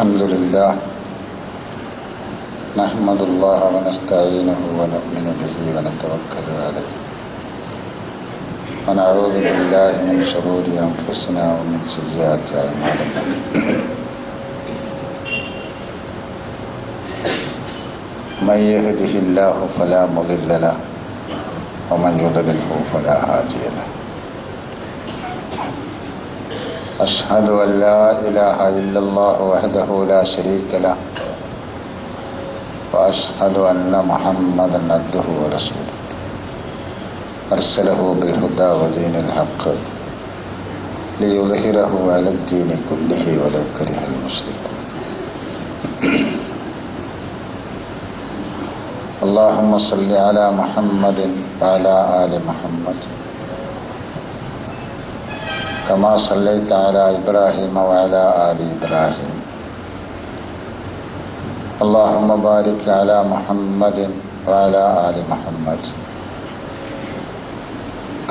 الحمد لله نحمد الله ونستعينه ونؤمن به ونتوكل عليه ونعوذ بالله من شرور أنفسنا ومن سيئات أعمالنا من يهده الله فلا مضل له ومن يضلله فلا هادي له أشهد أن لا إله إلا الله وحده لا شريك له وأشهد أن محمدا عبده ورسوله أرسله بالهدى ودين الحق ليظهره على الدين كله ولو كره المشركون اللهم صل على محمد وعلى آل محمد كما صليت على إبراهيم وعلى آل إبراهيم اللهم بارك على محمد وعلى آل محمد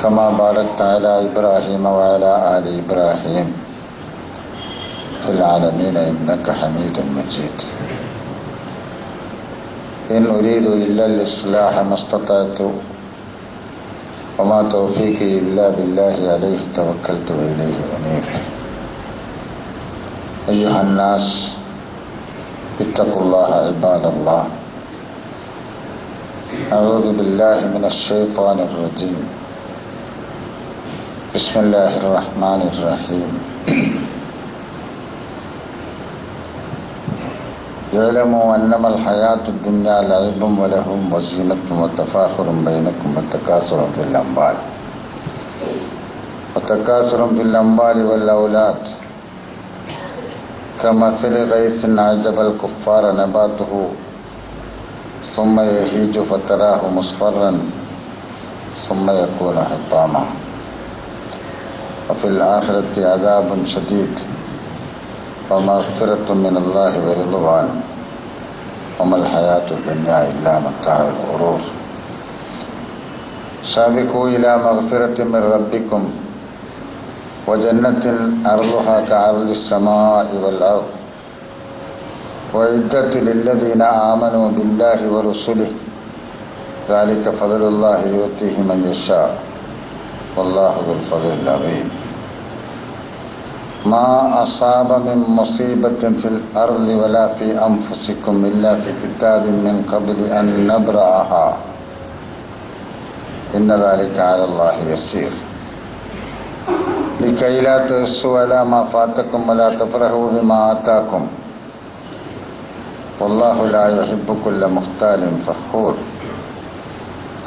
كما باركت على إبراهيم وعلى آل إبراهيم في العالمين إنك حميد مجيد إن أريد إلا الإصلاح ما استطعت وما توفيقي إلا بالله عليه توكلت وإليه أنيب أيها الناس اتقوا الله عباد الله أعوذ بالله من الشيطان الرجيم بسم الله الرحمن الرحيم يعلموا أنما الحياة الدنيا لعب ولهو وزينة وتفاخر بينكم وتكاثر في الأموال والأولاد كمثل غيث أعجب الكفار نباته ثم يهيج فتراه مصفرا ثم يكون حطاما وفي الآخرة عذاب شديد ومغفرة من الله ورضوان وما الحياة الدنيا إلا متاع الغرور سابقوا إلى مغفرة من ربكم وجنة أرضها كعرض السماء والأرض وعدت للذين آمنوا بالله ورسله ذلك فضل الله يؤتيه من يشاء والله ذو الفضل العظيم ما أصاب من مصيبة في الأرض ولا في أنفسكم إلا في كتاب من قبل أن نبرأها إن ذلك على الله يسير لكي لا تأسوا على ما فاتكم ولا تفرحوا بما آتاكم والله لا يحب كل مختال فخور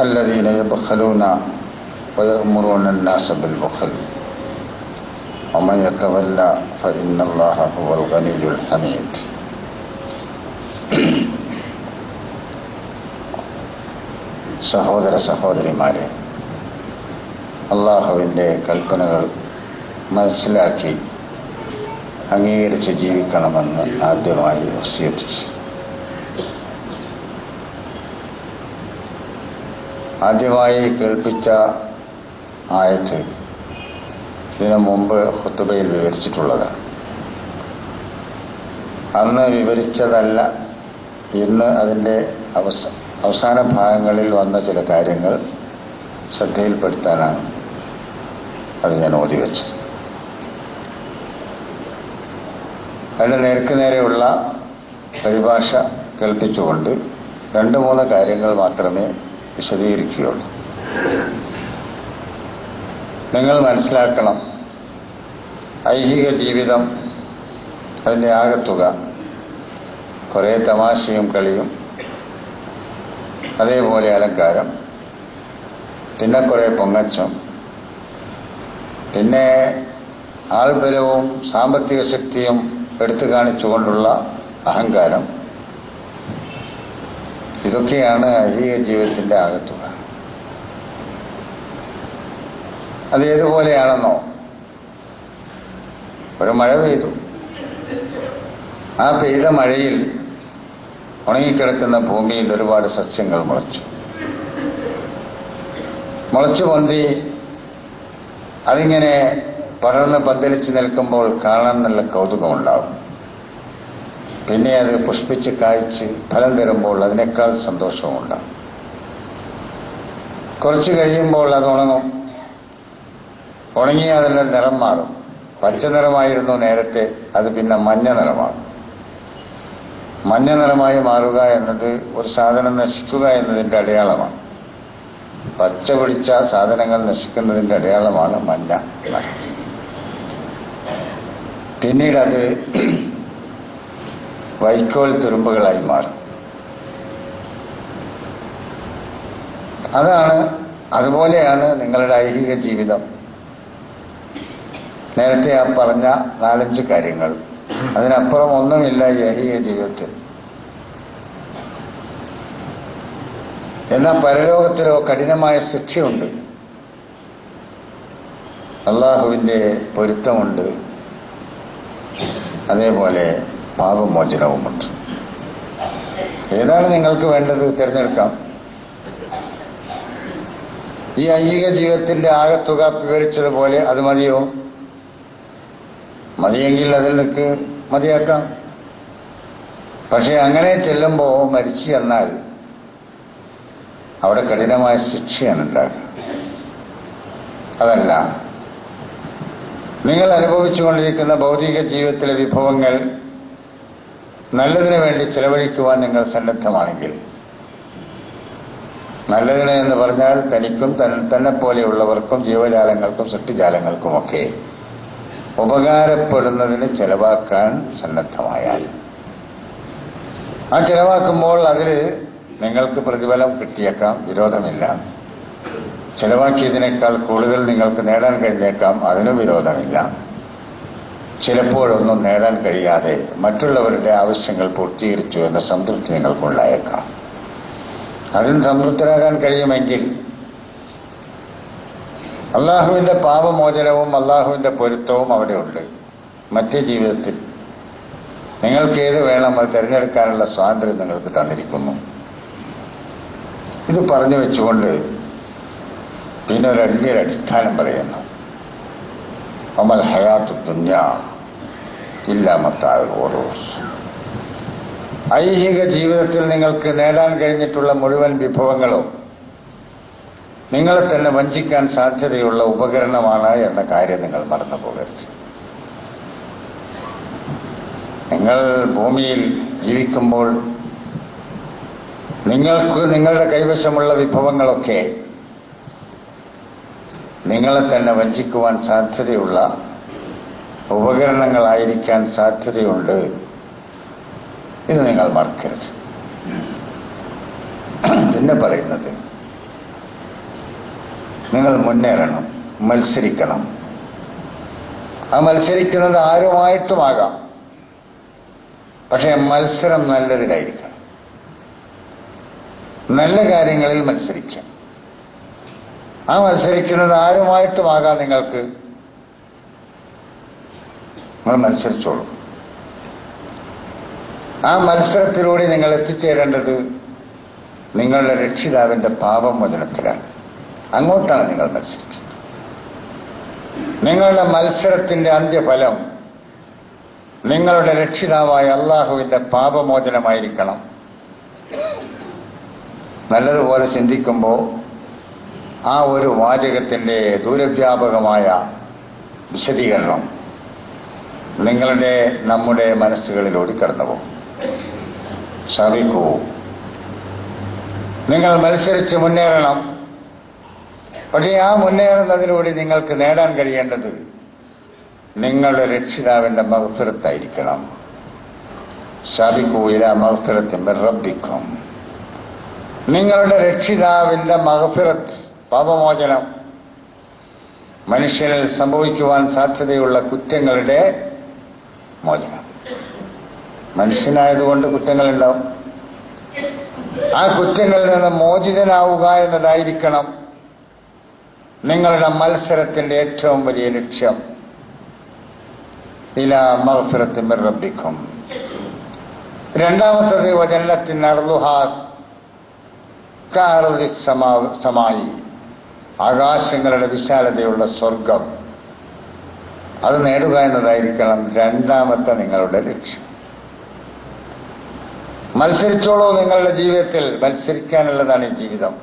الذين يبخلون ويأمرون الناس بالبخل ومن يتولى فإن الله هو الغني الحميد സഹോദര സഹോദരിമാരെ, അള്ളാഹുവിൻ്റെ കൽപ്പനകൾ മനസ്സിലാക്കി അംഗീകരിച്ച് ജീവിക്കണമെന്ന് ആദ്യമായി വസിയത്ത് ചെയ്തു. ആദ്യമായി കേൾപ്പിച്ച ആയത്ത് ഇതിനു മുമ്പ് ഖുതുബയിൽ വിവരിച്ചിട്ടുള്ളതാണ്. അന്ന് വിവരിച്ചതല്ല, ഇന്ന് അതിൻ്റെ അവസാന ഭാഗങ്ങളിൽ വന്ന ചില കാര്യങ്ങൾ ശ്രദ്ധയിൽപ്പെടുത്താനാണ് അത് ഞാൻ ഓതി വെച്ചത്. അതിന് നേർക്ക് നേരെയുള്ള പരിഭാഷ കേൾപ്പിച്ചുകൊണ്ട് 2-3 കാര്യങ്ങൾ മാത്രമേ വിശദീകരിക്കുകയുള്ളൂ. നിങ്ങൾ മനസ്സിലാക്കണം, ഐഹിക ജീവിതം അതിൻ്റെ ആകത്തുക കുറേ തമാശയും കളിയും, അതേപോലെ അലങ്കാരം, പിന്നെ കുറേ പൊങ്ങച്ചം, പിന്നെ ആൾബലവും സാമ്പത്തിക ശക്തിയും എടുത്തു കാണിച്ചുകൊണ്ടുള്ള അഹങ്കാരം, ഇതൊക്കെയാണ് ഐഹിക ജീവിതത്തിൻ്റെ ആകത്തുക. അത് ഏതുപോലെയാണെന്നോ, ഒരു മഴ പെയ്തു, ആ പെയ്ത മഴയിൽ ഉണങ്ങിക്കിടക്കുന്ന ഭൂമിയിൽ ഒരുപാട് സസ്യങ്ങൾ മുളച്ചു പൊന്തി അതിങ്ങനെ പടർന്ന് പന്തലിച്ച് നിൽക്കുമ്പോൾ കാണാൻ നല്ല കൗതുകമുണ്ടാവും. പിന്നെ അത് പുഷ്പിച്ച് കായ്ച്ച് ഫലം തരുമ്പോൾ അതിനേക്കാൾ സന്തോഷവുമുണ്ടാകും. കുറച്ച് കഴിയുമ്പോൾ അത് ഉണങ്ങും. ഉണങ്ങി അതിൻ്റെ നിറം മാറും. പച്ച നിറമായിരുന്നു നേരത്തെ, അത് പിന്നെ മഞ്ഞ നിറമാകും. മഞ്ഞ നിറമായി മാറുക എന്നത് ഒരു സാധനം നശിക്കുക എന്നതിൻ്റെ അടയാളമാണ്. പച്ച പിടിച്ച സാധനങ്ങൾ നശിക്കുന്നതിൻ്റെ അടയാളമാണ് മഞ്ഞ നിറം. പിന്നീട് അത് വൈക്കോൽ തുരുമ്പുകളായി മാറും. അതുപോലെയാണ് നിങ്ങളുടെ ഐഹിക ജീവിതം. നേരത്തെ ആ പറഞ്ഞ 4-5 കാര്യങ്ങൾ, അതിനപ്പുറം ഒന്നുമില്ല ഈ ഐഹിക ജീവിതത്തിൽ. എന്നാൽ പരലോകത്തിലോ കഠിനമായ ശിക്ഷയുണ്ട്, അള്ളാഹുവിൻ്റെ പൊരുത്തമുണ്ട്, അതേപോലെ പാപമോചനവുമുണ്ട്. ഏതാണ് നിങ്ങൾക്ക് വേണ്ടത് തിരഞ്ഞെടുക്കാം. ഈ ഐഹിക ജീവിതത്തിന്റെ ആകത്തുക വിവരിച്ചതുപോലെ അത് മതിയോ? മതിയെങ്കിൽ അതിൽ നിൽക്ക് മതിയാക്കാം. പക്ഷെ അങ്ങനെ ചെല്ലുമ്പോൾ മരിച്ചു എന്നാൽ അവിടെ കഠിനമായ ശിക്ഷയാണ് ഉണ്ടാകുക. അതല്ല, നിങ്ങൾ അനുഭവിച്ചുകൊണ്ടിരിക്കുന്ന ഭൗതിക ജീവിതത്തിലെ വിഭവങ്ങൾ നല്ലതിനു വേണ്ടി ചെലവഴിക്കുവാൻ നിങ്ങൾ സന്നദ്ധമാണെങ്കിൽ, നല്ലതിന് എന്ന് പറഞ്ഞാൽ തനിക്കും തന്നെ പോലെയുള്ളവർക്കും ജീവജാലങ്ങൾക്കും സൃഷ്ടിജാലങ്ങൾക്കുമൊക്കെ ഉപകാരപ്പെടുന്നതിന് ചെലവാക്കാൻ സന്നദ്ധമായാൽ, ആ ചെലവാക്കുമ്പോൾ അതിൽ നിങ്ങൾക്ക് പ്രതിഫലം കിട്ടിയേക്കാം, വിരോധമില്ല. ചെലവാക്കിയതിനേക്കാൾ കൂടുതൽ നിങ്ങൾക്ക് നേടാൻ കഴിഞ്ഞേക്കാം, അതിനും വിരോധമില്ല. ചിലപ്പോഴൊന്നും നേടാൻ കഴിയാതെ മറ്റുള്ളവരുടെ ആവശ്യങ്ങൾ പൂർത്തീകരിച്ചു എന്ന സംതൃപ്തി നിങ്ങൾക്കുണ്ടായേക്കാം. അതിന് സംതൃപ്തരാകാൻ കഴിയുമെങ്കിൽ അള്ളാഹുവിൻ്റെ പാപമോചനവും അള്ളാഹുവിൻ്റെ പൊരുത്തവും അവിടെയുണ്ട്. മറ്റേ ജീവിതത്തിൽ നിങ്ങൾക്ക് ഏത് വേണം അത് തിരഞ്ഞെടുക്കാനുള്ള സ്വാതന്ത്ര്യം നിങ്ങൾക്ക് തന്നിരിക്കുന്നു. ഇത് പറഞ്ഞു വെച്ചുകൊണ്ട് പിന്നെ ഒരു വലിയൊരു അടിസ്ഥാനം പറയുന്നു. അമൽ ഹയാത്തു ദുനിയാ ഇല്ലാ മത്താഉൽ ഖുറൂർ. ഐഹിക ജീവിതത്തിൽ നിങ്ങൾക്ക് നേടാൻ കഴിഞ്ഞിട്ടുള്ള മുഴുവൻ വിഭവങ്ങളും നിങ്ങളെ തന്നെ വഞ്ചിക്കാൻ സാധ്യതയുള്ള ഉപകരണമാണ് എന്ന കാര്യം നിങ്ങൾ മറന്നു പോകരുത്. നിങ്ങൾ ഭൂമിയിൽ ജീവിക്കുമ്പോൾ നിങ്ങൾക്ക് നിങ്ങളുടെ കൈവശമുള്ള വിഭവങ്ങളൊക്കെ നിങ്ങളെ തന്നെ വഞ്ചിക്കുവാൻ സാധ്യതയുള്ള ഉപകരണങ്ങളായിരിക്കാൻ സാധ്യതയുണ്ട്. ഇത് നിങ്ങൾ മറക്കരുത്. പിന്നെ പറയുന്നത്, നിങ്ങൾ മുന്നേറണം, മത്സരിക്കണം. ആ മത്സരിക്കുന്നത് ആരുമായിട്ടുമാകാം, പക്ഷേ മത്സരം നല്ലതിലായിരിക്കണം. നല്ല കാര്യങ്ങളിൽ മത്സരിക്കാം. ആ മത്സരിക്കുന്നത് ആരുമായിട്ടുമാകാം. നിങ്ങൾ മത്സരിച്ചോളൂ. ആ മത്സരത്തിലൂടെ നിങ്ങൾ എത്തിച്ചേരേണ്ടത് നിങ്ങളുടെ രക്ഷിതാവിൻ്റെ പാപമോചനത്തിലാണ്. അങ്ങോട്ടാണ് നിങ്ങൾ മത്സരിക്കുന്നത്. നിങ്ങളുടെ മത്സരത്തിന്റെ അന്ത്യഫലം നിങ്ങളുടെ രക്ഷിതാവായ അള്ളാഹുവിൻ്റെ പാപമോചനമായിരിക്കണം. നല്ലതുപോലെ ചിന്തിക്കുമ്പോൾ ആ ഒരു വാചകത്തിന്റെ ദൂരവ്യാപകമായ വിശദീകരണം നമ്മുടെ മനസ്സുകളിലൂടെ കടന്നുപോകും. സാധിക്കൂ, നിങ്ങൾ മത്സരിച്ച് മുന്നേറണം. പക്ഷേ ആ മുന്നേറുന്നതിലൂടെ നിങ്ങൾക്ക് നേടാൻ കഴിയേണ്ടത് നിങ്ങളുടെ രക്ഷിതാവിൻ്റെ മഗ്ഫിറത്തായിരിക്കണം. സാബിഖൂ ഇലാ മഗ്ഫിറത്തിൻ മിർ റബ്ബിക്കും. നിങ്ങളുടെ രക്ഷിതാവിൻ്റെ മഗ്ഫിറത്ത്, പാപമോചനം, മനുഷ്യനിൽ സംഭവിക്കുവാൻ സാധ്യതയുള്ള കുറ്റങ്ങളുടെ മോചനം. മനുഷ്യനായതുകൊണ്ട് കുറ്റങ്ങളുണ്ടാവും. ആ കുറ്റങ്ങളിൽ നിന്ന് മോചിതനാവുക എന്നതായിരിക്കണം നിങ്ങളുടെ മത്സരത്തിന്റെ ഏറ്റവും വലിയ ലക്ഷ്യം. ഇലാ മഗ്ഫിറത്തിൻ മിർ റബ്ബിക്കും. രണ്ടാമത്തത് വജന്നത്തിൻ അർളുഹാ കഅർളിസ് സമായി. ആകാശങ്ങളുടെ വിശാലതയുള്ള സ്വർഗം, അത് നേടുക എന്നതായിരിക്കണം രണ്ടാമത്തെ നിങ്ങളുടെ ലക്ഷ്യം. മത്സരിച്ചോളൂ. നിങ്ങളുടെ ജീവിതത്തിൽ മത്സരിക്കാനുള്ളതാണ് ഈ ജീവിതം.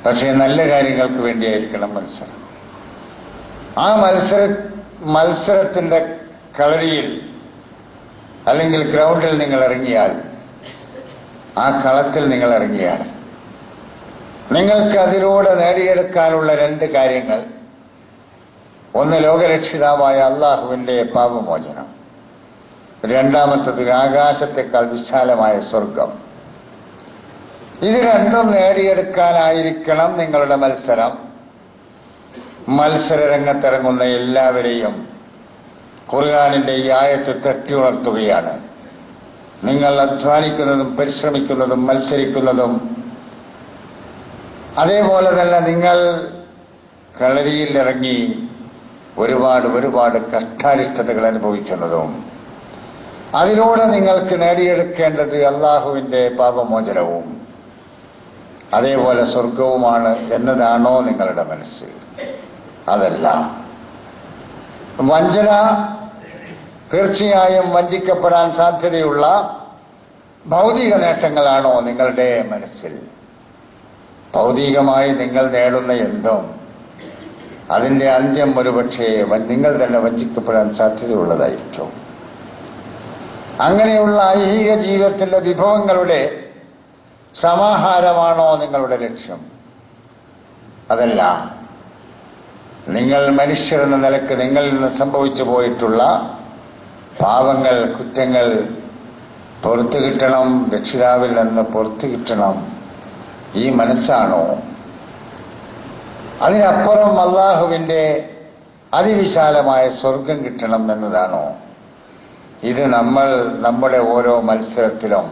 പക്ഷേ നല്ല കാര്യങ്ങൾക്ക് വേണ്ടിയായിരിക്കണം മത്സരം. ആ മത്സരത്തിന്റെ കളരിയിൽ അല്ലെങ്കിൽ ഗ്രൗണ്ടിൽ നിങ്ങൾ ഇറങ്ങിയാൽ, ആ കളത്തിൽ നിങ്ങൾ ഇറങ്ങിയാൽ, നിങ്ങൾക്ക് അതിലൂടെ നേടിയെടുക്കാനുള്ള രണ്ട് കാര്യങ്ങൾ: ഒന്ന് ലോകരക്ഷിതാവായ അള്ളാഹുവിന്റെ പാപമോചനം, രണ്ടാമത്തത് ആകാശത്തെക്കാൾ വിശാലമായ സ്വർഗം. ഇത് രണ്ടും നേടിയെടുക്കാനായിരിക്കണം നിങ്ങളുടെ മത്സരം. മത്സരരംഗത്തിറങ്ങുന്ന എല്ലാവരെയും ഖുർആനിന്റെ ഈ ആയത്ത് തട്ടി ഉണർത്തുകയാണ്. നിങ്ങൾ അധ്വാനിക്കുന്നതും പരിശ്രമിക്കുന്നതും മത്സരിക്കുന്നതും, അതേപോലെ തന്നെ നിങ്ങൾ കളരിയിൽ ഇറങ്ങി ഒരുപാട് കഷ്ടാരിഷ്ടതകൾ അനുഭവിക്കുന്നതും, അതിലൂടെ നിങ്ങൾക്ക് നേടിയെടുക്കേണ്ടത് അള്ളാഹുവിന്റെ പാപമോചനവും അതേപോലെ സ്വർഗവുമാണ് എന്നതാണോ നിങ്ങളുടെ മനസ്സ്? അതല്ല. വഞ്ചന, തീർച്ചയായും വഞ്ചിക്കപ്പെടാൻ സാധ്യതയുള്ള ഭൗതിക നേട്ടങ്ങളാണോ നിങ്ങളുടെ മനസ്സിൽ? ഭൗതികമായി നിങ്ങൾ നേടുന്ന എന്തും അതിന്റെ അന്ത്യം ഒരുപക്ഷേ നിങ്ങൾ തന്നെ വഞ്ചിക്കപ്പെടാൻ സാധ്യതയുള്ളതായിരിക്കും. അങ്ങനെയുള്ള ഐഹിക ജീവിതത്തിന്റെ വിഭവങ്ങളുടെ സമാഹാരമാണോ നിങ്ങളുടെ ലക്ഷ്യം? അതല്ല. നിങ്ങൾ മനുഷ്യരെന്ന നിലക്ക് നിങ്ങളിൽ നിന്ന് സംഭവിച്ചു പോയിട്ടുള്ള പാപങ്ങൾ, കുറ്റങ്ങൾ പുറത്തു കിട്ടണം, രക്ഷിതാവിൽ നിന്ന് പുറത്തു കിട്ടണം, ഈ മനസ്സാണോ? അതിനപ്പുറം അള്ളാഹുവിന്റെ അതിവിശാലമായ സ്വർഗം കിട്ടണം എന്നതാണോ? ഇത് നമ്മൾ നമ്മുടെ ഓരോ മത്സരത്തിലും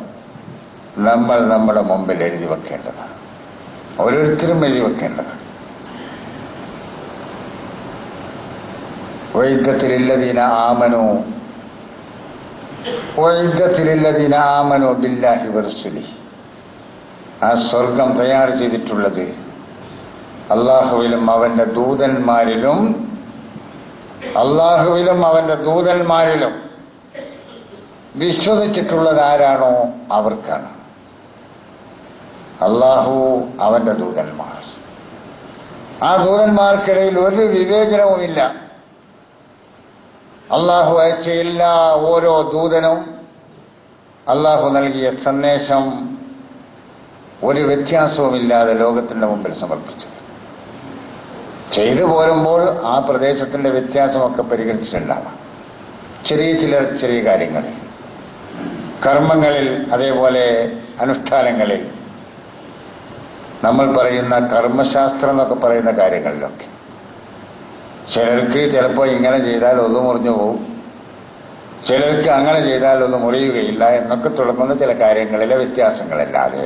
നമ്മൾ നമ്മുടെ മുമ്പിൽ എഴുതി വെക്കേണ്ടതാണ്. ഓരോരുത്തരും എഴുതി വെക്കേണ്ടതാണ്. വഇദ്ദത്തിലില്ലദീന ആമനു ബില്ലാഹി വറസൂലിഹി. ആ സ്വർഗം തയ്യാർ ചെയ്തിട്ടുള്ളത് അള്ളാഹുവിലും അവന്റെ ദൂതന്മാരിലും വിശ്വസിച്ചിട്ടുള്ളത് ആരാണോ അവർക്കാണ്. അള്ളാഹു, അവന്റെ ദൂതന്മാർ, ആ ദൂതന്മാർക്കിടയിൽ ഒരു വിവേചനവുമില്ല. അള്ളാഹു അയച്ച എല്ലാ ഓരോ ദൂതനും അള്ളാഹു നൽകിയ സന്ദേശം ഒരു വ്യത്യാസവുമില്ലാതെ ലോകത്തിന്റെ മുമ്പിൽ സമർപ്പിച്ചത്. ചെയ്തു പോരുമ്പോൾ ആ പ്രദേശത്തിന്റെ വ്യത്യാസമൊക്കെ പരിഗണിച്ചിട്ടുണ്ടാവാം. ചെറിയ കാര്യങ്ങളിൽ, കർമ്മങ്ങളിൽ, അതേപോലെ അനുഷ്ഠാനങ്ങളിൽ, നമ്മൾ പറയുന്ന കർമ്മശാസ്ത്രം എന്നൊക്കെ പറയുന്ന കാര്യങ്ങളിലൊക്കെ ചിലർക്ക് ചിലപ്പോൾ ഇങ്ങനെ ചെയ്താൽ ഒന്ന് മുറിഞ്ഞു പോകും, ചിലർക്ക് അങ്ങനെ ചെയ്താൽ ഒന്ന് മുറിയുകയില്ല എന്നൊക്കെ തുടങ്ങുന്ന ചില കാര്യങ്ങളിലെ വ്യത്യാസങ്ങളല്ലാതെ,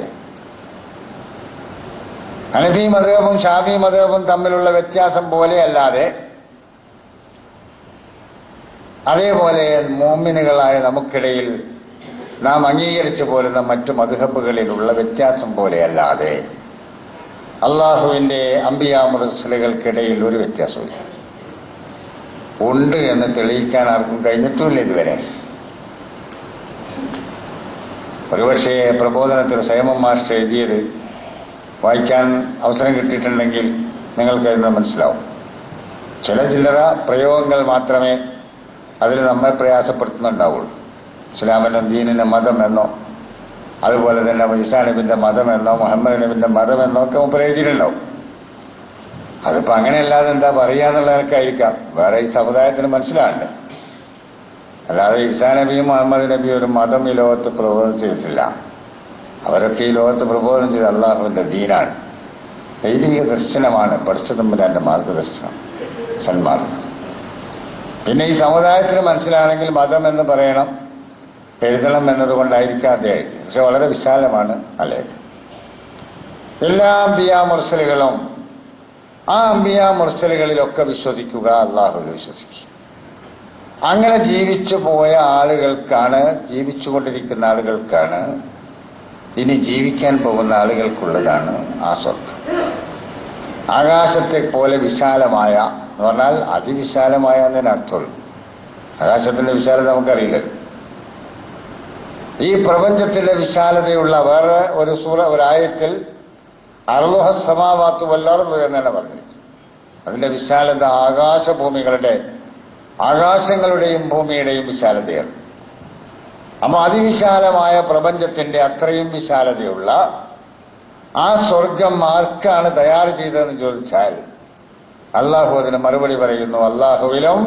ഹനഫി മദ്ഹബും ഷാഫി മദ്ഹബും തമ്മിലുള്ള വ്യത്യാസം പോലെയല്ലാതെ, അതേപോലെ മുഅ്മിനുകളായ നമുക്കിടയിൽ നാം അംഗീകരിച്ചു പോരുന്ന മറ്റു മദ്ഹബുകളിലുള്ള വ്യത്യാസം പോലെയല്ലാതെ അള്ളാഹുവിന്റെ അംബിയാ മുർസലുകൾക്കിടയിൽ ഒരു വ്യത്യാസമില്ല. ഉണ്ട് എന്ന് തെളിയിക്കാൻ ആർക്കും കഴിഞ്ഞിട്ടുമില്ല ഇതുവരെ. ഒരുപക്ഷേ പ്രബോധനത്തിൽ സൈമൺ മാസ്റ്റർ എഴുതിയത് വായിക്കാൻ അവസരം കിട്ടിയിട്ടുണ്ടെങ്കിൽ നിങ്ങൾക്കത് മനസ്സിലാവും. ചില്ലറ പ്രയോഗങ്ങൾ മാത്രമേ അതിൽ നമ്മെ പ്രയാസപ്പെടുത്തുന്നുണ്ടാവുള്ളൂ. ഇസ്ലാമിന്റെ ദീനിന്റെ മതമെന്നോ, അതുപോലെ തന്നെ ഈസാ നബിന്റെ മതമെന്നോ, മുഹമ്മദ് നബിന്റെ മതമെന്നോ ഒക്കെ പ്രയോഗിച്ചിട്ടുണ്ടാവും. അതിപ്പോ അങ്ങനെയല്ലാതെ എന്താ പറയാന്നുള്ള നിലക്കായിരിക്കാം വേറെ ഈ സമുദായത്തിന് മനസ്സിലാണ്ട്. അല്ലാതെ ഈസാ നബിയും മുഹമ്മദ് നബിയും ഒരു മതം ഈ ലോകത്ത് പ്രബോധനം ചെയ്തിട്ടില്ല. അവരൊക്കെ ഈ ലോകത്ത് പ്രബോധനം ചെയ്ത അള്ളാഹുവിന്റെ ദീനാണ്, ദൈവിക ദർശനമാണ്, പഠിച്ചതമ്പുരാന്റെ മാർഗദർശനം, സന്മാർഗം. പിന്നെ ഈ സമുദായത്തിന് മനസ്സിലാണെങ്കിൽ മതം എന്ന് പറയണം, എഴുതണം എന്നതുകൊണ്ടായിരിക്കാതെ, പക്ഷെ വളരെ വിശാലമാണ് അല്ലേ. എല്ലാ അംബിയാ മുർസലുകളും ആ അംബിയാ മുർസലുകളിലൊക്കെ വിശ്വസിക്കുക, അള്ളാഹുവിൽ വിശ്വസിക്കുക. അങ്ങനെ ജീവിച്ചു പോയ ആളുകൾക്കാണ്, ജീവിച്ചുകൊണ്ടിരിക്കുന്ന ആളുകൾക്കാണ്, ഇനി ജീവിക്കാൻ പോകുന്ന ആളുകൾക്കുള്ളതാണ് ആ സ്വർഗം. ആകാശത്തെ പോലെ വിശാലമായ എന്ന് പറഞ്ഞാൽ അതിവിശാലമായ എന്നതിനർത്ഥമുള്ളൂ. ആകാശത്തിന്റെ വിശാലത നമുക്കറിയില്ലല്ലോ. ഈ പ്രപഞ്ചത്തിന്റെ വിശാലതയുള്ള വേറെ ഒരു ഒരായത്തിൽ അർളുഹ സമാവാത്തു വല്ലർദു എന്നാണ് പറഞ്ഞിരിക്കുന്നത്. അതിന്റെ വിശാലത ആകാശങ്ങളുടെയും ഭൂമിയുടെയും വിശാലതയാണ്. അപ്പൊ അതിവിശാലമായ പ്രപഞ്ചത്തിന്റെ അത്രയും വിശാലതയുള്ള ആ സ്വർഗം ആർക്കാണ് തയ്യാർ ചെയ്തതെന്ന് ചോദിച്ചാൽ അള്ളാഹു അതിന് മറുപടി പറയുന്നു, അള്ളാഹുവിലും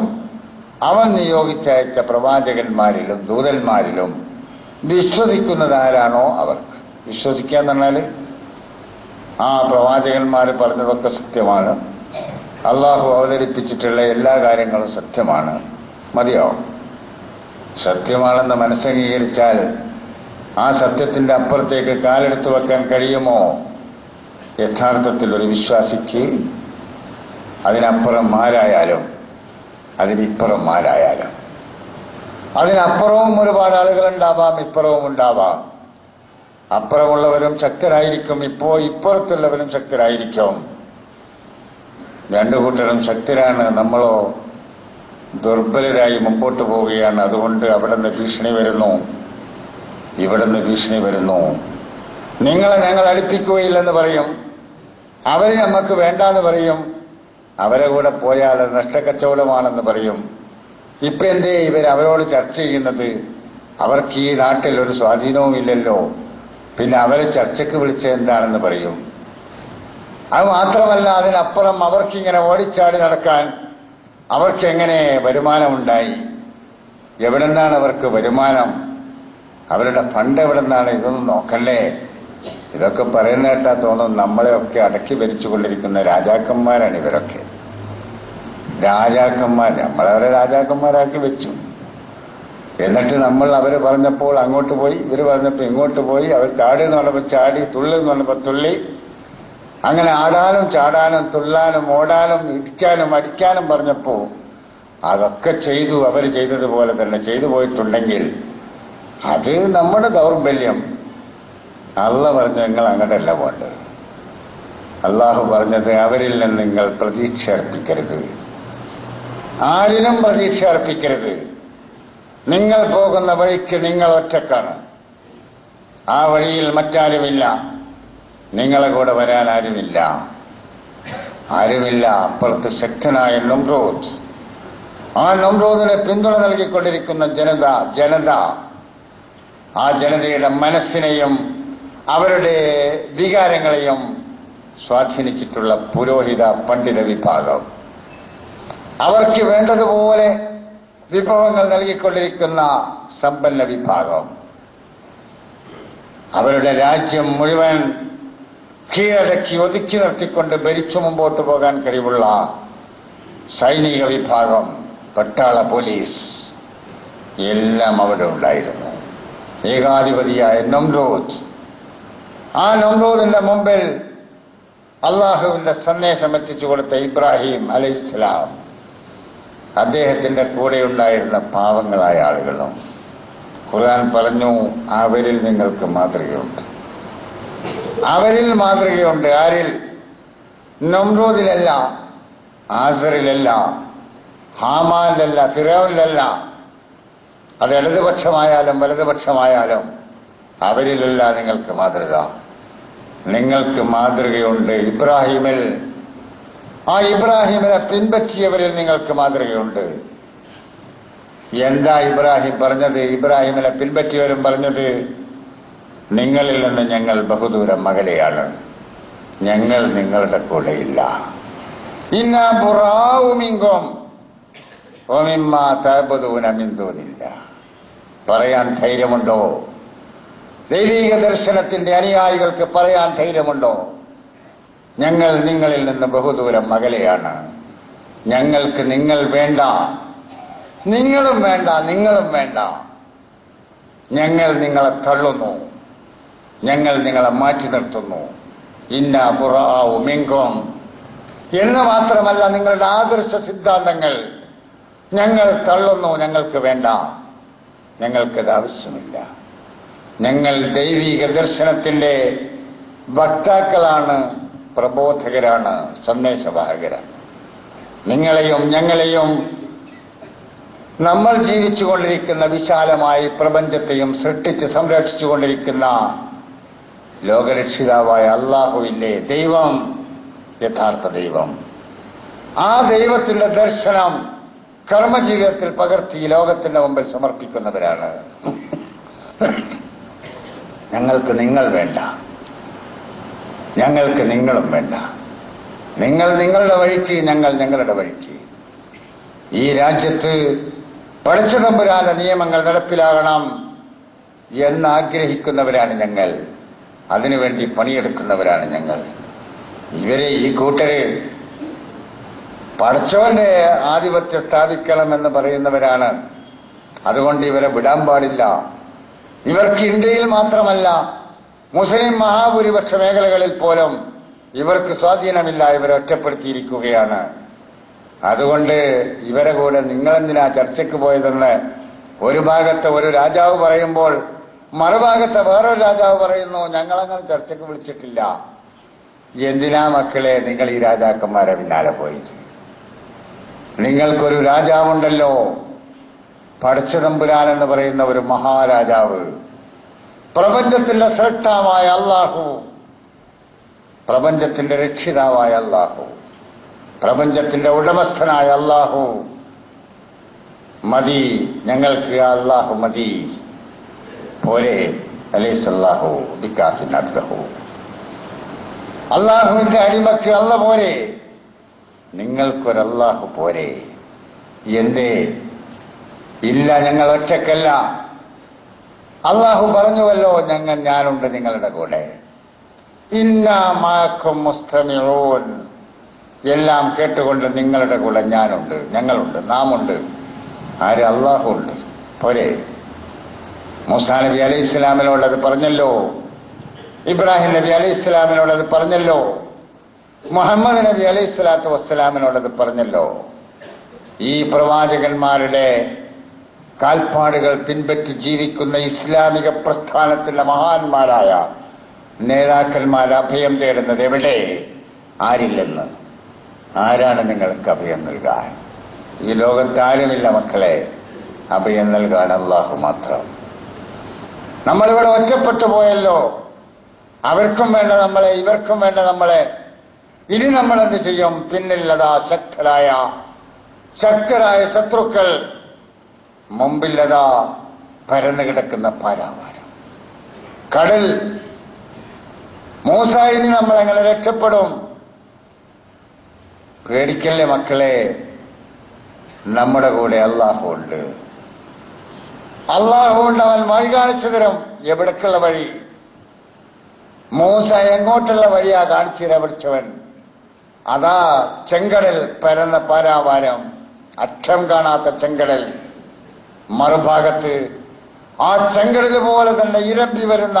അവൻ നിയോഗിച്ചയച്ച പ്രവാചകന്മാരിലും ദൂതന്മാരിലും വിശ്വസിക്കുന്നതാരാണോ അവർക്ക്. വിശ്വസിക്കുക എന്ന് പറഞ്ഞാൽ ആ പ്രവാചകന്മാർ പറഞ്ഞതൊക്കെ സത്യമാണ്, അള്ളാഹു അവതരിപ്പിച്ചിട്ടുള്ള എല്ലാ കാര്യങ്ങളും സത്യമാണ്, മതിയാവും. സത്യമാണെന്ന് മനസ്സംഗീകരിച്ചാൽ ആ സത്യത്തിന്റെ അപ്പുറത്തേക്ക് കാലെടുത്തു വെക്കാൻ കഴിയുമോ? യഥാർത്ഥത്തിൽ ഒരു വിശ്വാസിക്ക് അതിനപ്പുറം ആരായാലും അതിനിപ്പുറം ആരായാലും അതിനപ്പുറവും ഒരുപാട് ആളുകളുണ്ടാവാം, ഇപ്പുറവും ഉണ്ടാവാം. അപ്പുറമുള്ളവരും ശക്തരായിരിക്കും, ഇപ്പുറത്തുള്ളവരും ശക്തരായിരിക്കും. രണ്ടു കൂട്ടരും ശക്തരാണ്, നമ്മളോ ദുർബലരായി മുമ്പോട്ട് പോവുകയാണ്. അതുകൊണ്ട് അവിടെ നിന്ന് ഭീഷണി വരുന്നു, ഇവിടെ നിന്ന് ഭീഷണി വരുന്നു. നിങ്ങളെ ഞങ്ങൾ അടുപ്പിക്കുകയില്ലെന്ന് പറയും, അവരെ നമുക്ക് വേണ്ടാന്ന് പറയും, അവരെ കൂടെ പോയാൽ നഷ്ടക്കച്ചവടമാണെന്ന് പറയും. ഇപ്പൊ എന്തേ അവരോട് ചർച്ച ചെയ്യുന്നത്? അവർക്ക് ഈ നാട്ടിൽ ഒരു സ്വാധീനവും ഇല്ലല്ലോ, പിന്നെ അവരെ ചർച്ചയ്ക്ക് വിളിച്ചത് എന്താണെന്ന് പറയും. അത് മാത്രമല്ല, അതിനപ്പുറം അവർക്കിങ്ങനെ ഓടിച്ചാടി നടക്കാൻ അവർക്കെങ്ങനെ വരുമാനമുണ്ടായി? എവിടെ നിന്നാണ് അവർക്ക് വരുമാനം? അവരുടെ ഫണ്ട് എവിടെ നിന്നാണ്? ഇതൊന്നും നോക്കല്ലേ. ഇതൊക്കെ പറയുന്ന കേട്ടാ തോന്നും നമ്മളെയൊക്കെ അടക്കി ഭരിച്ചുകൊണ്ടിരിക്കുന്ന രാജാക്കന്മാരാണ് ഇവരൊക്കെ. രാജാക്കന്മാർ, നമ്മളവരെ രാജാക്കന്മാരാക്കി വെച്ചു. എന്നിട്ട് നമ്മൾ അവര് പറഞ്ഞപ്പോൾ അങ്ങോട്ട് പോയി, ഇവർ പറഞ്ഞപ്പോൾ ഇങ്ങോട്ട് പോയി. അവർ ചാടി എന്ന് പറഞ്ഞപ്പോൾ ചാടി, തുള്ളി എന്ന് പറഞ്ഞപ്പോൾ തുള്ളി. അങ്ങനെ ആടാനും ചാടാനും തുള്ളാനും ഓടാനും ഇടിക്കാനും അടിക്കാനും പറഞ്ഞപ്പോൾ അതൊക്കെ ചെയ്തു. അവർ ചെയ്തതുപോലെ തന്നെ ചെയ്തു പോയിട്ടുണ്ടെങ്കിൽ അത് നമ്മുടെ ദൗർബല്യം. അള്ളാഹ് പറഞ്ഞു നിങ്ങൾ അങ്ങോട്ടല്ല പോണ്ടത്. അള്ളാഹു പറഞ്ഞത് അവരിൽ നിന്ന് നിങ്ങൾ പ്രതീക്ഷ അർപ്പിക്കരുത്, ആരിലും പ്രതീക്ഷ അർപ്പിക്കരുത്. നിങ്ങൾ പോകുന്ന വഴിക്ക് നിങ്ങൾ ഒറ്റക്കാണ്, ആ വഴിയിൽ മറ്റാരുമില്ല, നിങ്ങളെ കൂടെ വരാൻ ആരുമില്ല. അപ്പുറത്ത് ശക്തനായ നമ്രൂദ്, ആ നമ്രൂദിനെ പിന്തുണ നൽകിക്കൊണ്ടിരിക്കുന്ന ജനത, ആ ജനതയുടെ മനസ്സിനെയും അവരുടെ വികാരങ്ങളെയും സ്വാധീനിച്ചിട്ടുള്ള പുരോഹിത പണ്ഡിത വിഭാഗം, അവർക്ക് വേണ്ടതുപോലെ വിഭവങ്ങൾ നൽകിക്കൊണ്ടിരിക്കുന്ന സമ്പന്ന വിഭാഗം, അവരുടെ രാജ്യം മുഴുവൻ കീഴടക്കി ഒതുക്കി നിർത്തിക്കൊണ്ട് ഭരിച്ചു മുമ്പോട്ട് പോകാൻ കഴിവുള്ള സൈനിക വിഭാഗം, പട്ടാള പോലീസ് എല്ലാം അവിടെ ഉണ്ടായിരുന്നു. ഏകാധിപതിയായ നമ്രൂദ്, ആ നമ്രൂദിന്റെ മുമ്പിൽ അള്ളാഹുവിന്റെ സന്ദേശം എത്തിച്ചു കൊടുത്ത ഇബ്രാഹിം അലൈഹിസ്സലാം, അദ്ദേഹത്തിന്റെ കൂടെയുണ്ടായിരുന്ന പാവങ്ങളായ ആളുകളും. ഖുർആൻ പറഞ്ഞു അവരിൽ നിങ്ങൾക്ക് മാതൃകയുണ്ട്. അവരിൽ മാതൃകയുണ്ട്. ആരിൽ? നമ്രൂദിലല്ല, ആസറിലല്ല, ഹാമാനിലല്ല, ഫിറൗനിലല്ല. അത് ഇടതുപക്ഷമായാലും വലതുപക്ഷമായാലും അവരിലല്ല നിങ്ങൾക്ക് മാതൃക. നിങ്ങൾക്ക് മാതൃകയുണ്ട് ഇബ്രാഹിമിൽ. ആ ഇബ്രാഹിമിനെ പിൻപറ്റിയവരിൽ നിങ്ങൾക്ക് മാതൃകയുണ്ട്. എന്താ ഇബ്രാഹിം പറഞ്ഞത്? ഇബ്രാഹിമിനെ പിൻപറ്റിയവരും പറഞ്ഞത് നിങ്ങളിൽ നിന്ന് ഞങ്ങൾ ബഹുദൂരം അകലെയാണ്, ഞങ്ങൾ നിങ്ങളുടെ കൂടെയില്ല. ഇന്നാ ബുറാഉ മിൻകും വമിമ്മാ തഅബുദൂന മിൻ ദൂനില്ലാഹ്. പറയാൻ ധൈര്യമുണ്ടോ? ദൈവിക ദർശനത്തിന്റെ അനുയായികൾക്ക് പറയാൻ ധൈര്യമുണ്ടോ? ഞങ്ങൾ നിങ്ങളിൽ നിന്ന് ബഹുദൂരം അകലെയാണ്, ഞങ്ങൾക്ക് നിങ്ങൾ വേണ്ട, നിങ്ങളും വേണ്ട, നിങ്ങളും വേണ്ട. ഞങ്ങൾ നിങ്ങളെ തള്ളുന്നു, ഞങ്ങൾ നിങ്ങളെ മാറ്റി നിർത്തുന്നു. ഇന്നാ ബുറാഉ മിൻകും എന്ന് മാത്രമല്ല, നിങ്ങളുടെ ആദർശ സിദ്ധാന്തങ്ങൾ ഞങ്ങൾ തള്ളുന്നു, ഞങ്ങൾക്ക് വേണ്ട, ഞങ്ങൾക്കത് ആവശ്യമില്ല. ഞങ്ങൾ ദൈവിക ദർശനത്തിന്റെ വക്താക്കളാണ്, പ്രബോധകരാണ്, സന്ദേശവാഹകരാണ്. നിങ്ങളെയും ഞങ്ങളെയും നമ്മൾ ജീവിച്ചുകൊണ്ടിരിക്കുന്ന വിശാലമായി പ്രപഞ്ചത്തെയും സൃഷ്ടിച്ച് സംരക്ഷിച്ചുകൊണ്ടിരിക്കുന്ന ലോകരക്ഷിതാവായ അല്ലാഹുവില്ലേ, ദൈവം, യഥാർത്ഥ ദൈവം. ആ ദൈവത്തിന്റെ ദർശനം കർമ്മജീവിതത്തിൽ പകർത്തി ലോകത്തിന്റെ മുമ്പിൽ സമർപ്പിക്കുന്നവരാണ്. ഞങ്ങൾക്ക് നിങ്ങൾ വേണ്ട, ഞങ്ങൾക്ക് നിങ്ങളും വേണ്ട. നിങ്ങൾ നിങ്ങളുടെ വഴിക്ക്, ഞങ്ങൾ ഞങ്ങളുടെ വഴിക്ക്. ഈ രാജ്യത്ത് പടച്ചതമ്പുരാന്റെ നിയമങ്ങൾ നടപ്പിലാകണം എന്നാഗ്രഹിക്കുന്നവരാണ് ഞങ്ങൾ. അതിനുവേണ്ടി പണിയെടുക്കുന്നവരാണ് ഞങ്ങൾ. ഇവരെ, ഈ കൂട്ടര് പടച്ചവന്റെ ആധിപത്യം സ്ഥാപിക്കണമെന്ന് പറയുന്നവരാണ്. അതുകൊണ്ട് ഇവരെ വിടാൻ പാടില്ല. ഇവർക്ക് ഇന്ത്യയിൽ മാത്രമല്ല, മുസ്ലിം മഹാഭൂരിപക്ഷ മേഖലകളിൽ പോലും ഇവർക്ക് സ്വാധീനമില്ല. ഇവരെ ഒറ്റപ്പെടുത്തിയിരിക്കുകയാണ്. അതുകൊണ്ട് ഇവരെ കൂടെ നിങ്ങളെന്തിനാ ചർച്ചയ്ക്ക് പോയതെന്ന് ഒരു ഭാഗത്ത് ഒരു രാജാവ് പറയുമ്പോൾ മറുഭാഗത്ത് വേറൊരു രാജാവ് പറയുന്നു, ഞങ്ങളങ്ങനെ ചർച്ചയ്ക്ക് വിളിച്ചിട്ടില്ല. എന്തിനാ മക്കളെ നിങ്ങൾ ഈ രാജാക്കന്മാരെ പിന്നാലെ പോയിട്ട്? നിങ്ങൾക്കൊരു രാജാവുണ്ടല്ലോ, പടച്ചതമ്പുരാൻ എന്ന് പറയുന്ന ഒരു മഹാരാജാവ്, പ്രപഞ്ചത്തിന്റെ സൃഷ്ടാവായ അല്ലാഹു, പ്രപഞ്ചത്തിന്റെ രക്ഷിതാവായ അല്ലാഹു, പ്രപഞ്ചത്തിന്റെ ഉടമസ്ഥനായ അല്ലാഹു. മതി, ഞങ്ങൾക്ക് അല്ലാഹു മതി. പോരെ, അലൈസല്ലാഹു ബികാഫിൻ അബ്ദഹു. അല്ലാഹുവിന്റെ അടിമക്ക് അല്ല പോരെ, നിങ്ങൾക്കൊരല്ലാഹു പോരെ. എന്തേ? ഇല്ല, ഞങ്ങൾ ഒറ്റക്കല്ല. അല്ലാഹു പറഞ്ഞുവല്ലോ, ഞാനുണ്ട് നിങ്ങളുടെ കൂടെ. ഇന്നാ മഅക്കും മുസ്തമിഊൻ. എല്ലാം കേട്ടുകൊണ്ട് നിങ്ങളുടെ കൂടെ ഞാനുണ്ട്, ഞങ്ങളുണ്ട്, നാമുണ്ട്. ആര്? അല്ലാഹു ഉണ്ട്. പോരെ. മൂസാ നബി അലൈഹി ഇസ്ലാമിനോടത് പറഞ്ഞല്ലോ, ഇബ്രാഹിം നബി അലൈഹി ഇസ്ലാമിനോടത് പറഞ്ഞല്ലോ, മുഹമ്മദ് നബി അലൈഹി സ്വലാത്തു വസ്സലാമിനോടത് പറഞ്ഞല്ലോ. ഈ പ്രവാചകന്മാരുടെ കാൽപ്പാടുകൾ പിൻപറ്റി ജീവിക്കുന്ന ഇസ്ലാമിക പ്രസ്ഥാനത്തിലെ മഹാന്മാരായ നേതാക്കന്മാർ അഭയം തേടുന്നത് എവിടെ? ആരില്ലെന്ന്. ആരാണ് നിങ്ങൾക്ക് അഭയം നൽകാൻ? ഈ ലോകത്ത് ആരുമില്ല മക്കളെ. അഭയം നൽകാൻ അല്ലാഹു മാത്രം. നമ്മളിവിടെ ഒറ്റപ്പെട്ടു പോയല്ലോ. അവർക്കും വേണ്ട നമ്മളെ, ഇവർക്കും വേണ്ട നമ്മളെ. ഇനി നമ്മളെന്ത് ചെയ്യും? പിന്നില്ലതാ ശക്തരായ ശത്രുക്കൾ, മുമ്പില്ലതാ പരന്നു കിടക്കുന്ന പാരാവാരം, കടൽ. മൂസ, ഇനി നമ്മളെങ്ങനെ രക്ഷപ്പെടും? പേടിക്കല്ലേ മക്കളെ, നമ്മുടെ കൂടെ അല്ലാഹു ഉണ്ട്. അല്ലാഹു ഉണ്ട്, അവൻ വഴി കാണിച്ചു തരും. എവിടേക്കുള്ള വഴി? മൂസ എങ്ങോട്ടുള്ള വഴിയാ കാണിച്ചു പഠിച്ചവൻ? അതാ ചെങ്കടൽ, പരന്ന പാരാവാരം, അറ്റം കാണാത്ത ചെങ്കടൽ. മറുഭാഗത്ത് ആ ചെങ്കടൽ പോലെ തന്നെ ഇരമ്പി വരുന്ന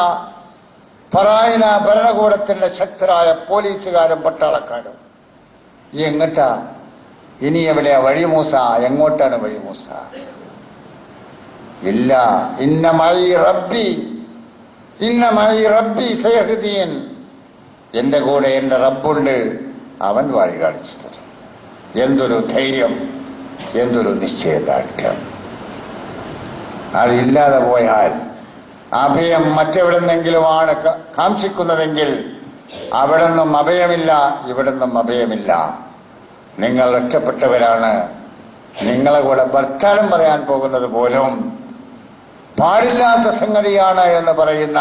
ഫറായിന ഭരണകൂടത്തിന്റെ ശക്തരായ പോലീസുകാരും പട്ടാളക്കാരും. എങ്ങട്ടാ ഇനി? എവിടെയാ വഴി മൂസ? എങ്ങോട്ടാണ് വഴി മൂസ? ഇല്ല. ഇന്ന മഈ റബ്ബി സയഹ്ദീൻ. എന്റെ കൂടെ എന്റെ റബ്ബുണ്ട്, അവൻ വഴി കാണിച്ചു തരും. എന്തൊരു ധൈര്യം, എന്തൊരു നിശ്ചയദാർഢ്യം. അതില്ലാതെ പോയാൽ, അഭയം മറ്റെവിടെന്നെങ്കിലുമാണ് കാക്ഷിക്കുന്നതെങ്കിൽ അവിടെ നിന്നും അഭയമില്ല, ഇവിടെ നിന്നും അഭയമില്ല. നിങ്ങൾ ഒറ്റപ്പെട്ടവരാണ്. നിങ്ങളെ കൂടെ വർത്താനം പറയാൻ പോകുന്നത് പോലും പാടില്ലാത്ത സംഗതിയാണ് എന്ന് പറയുന്ന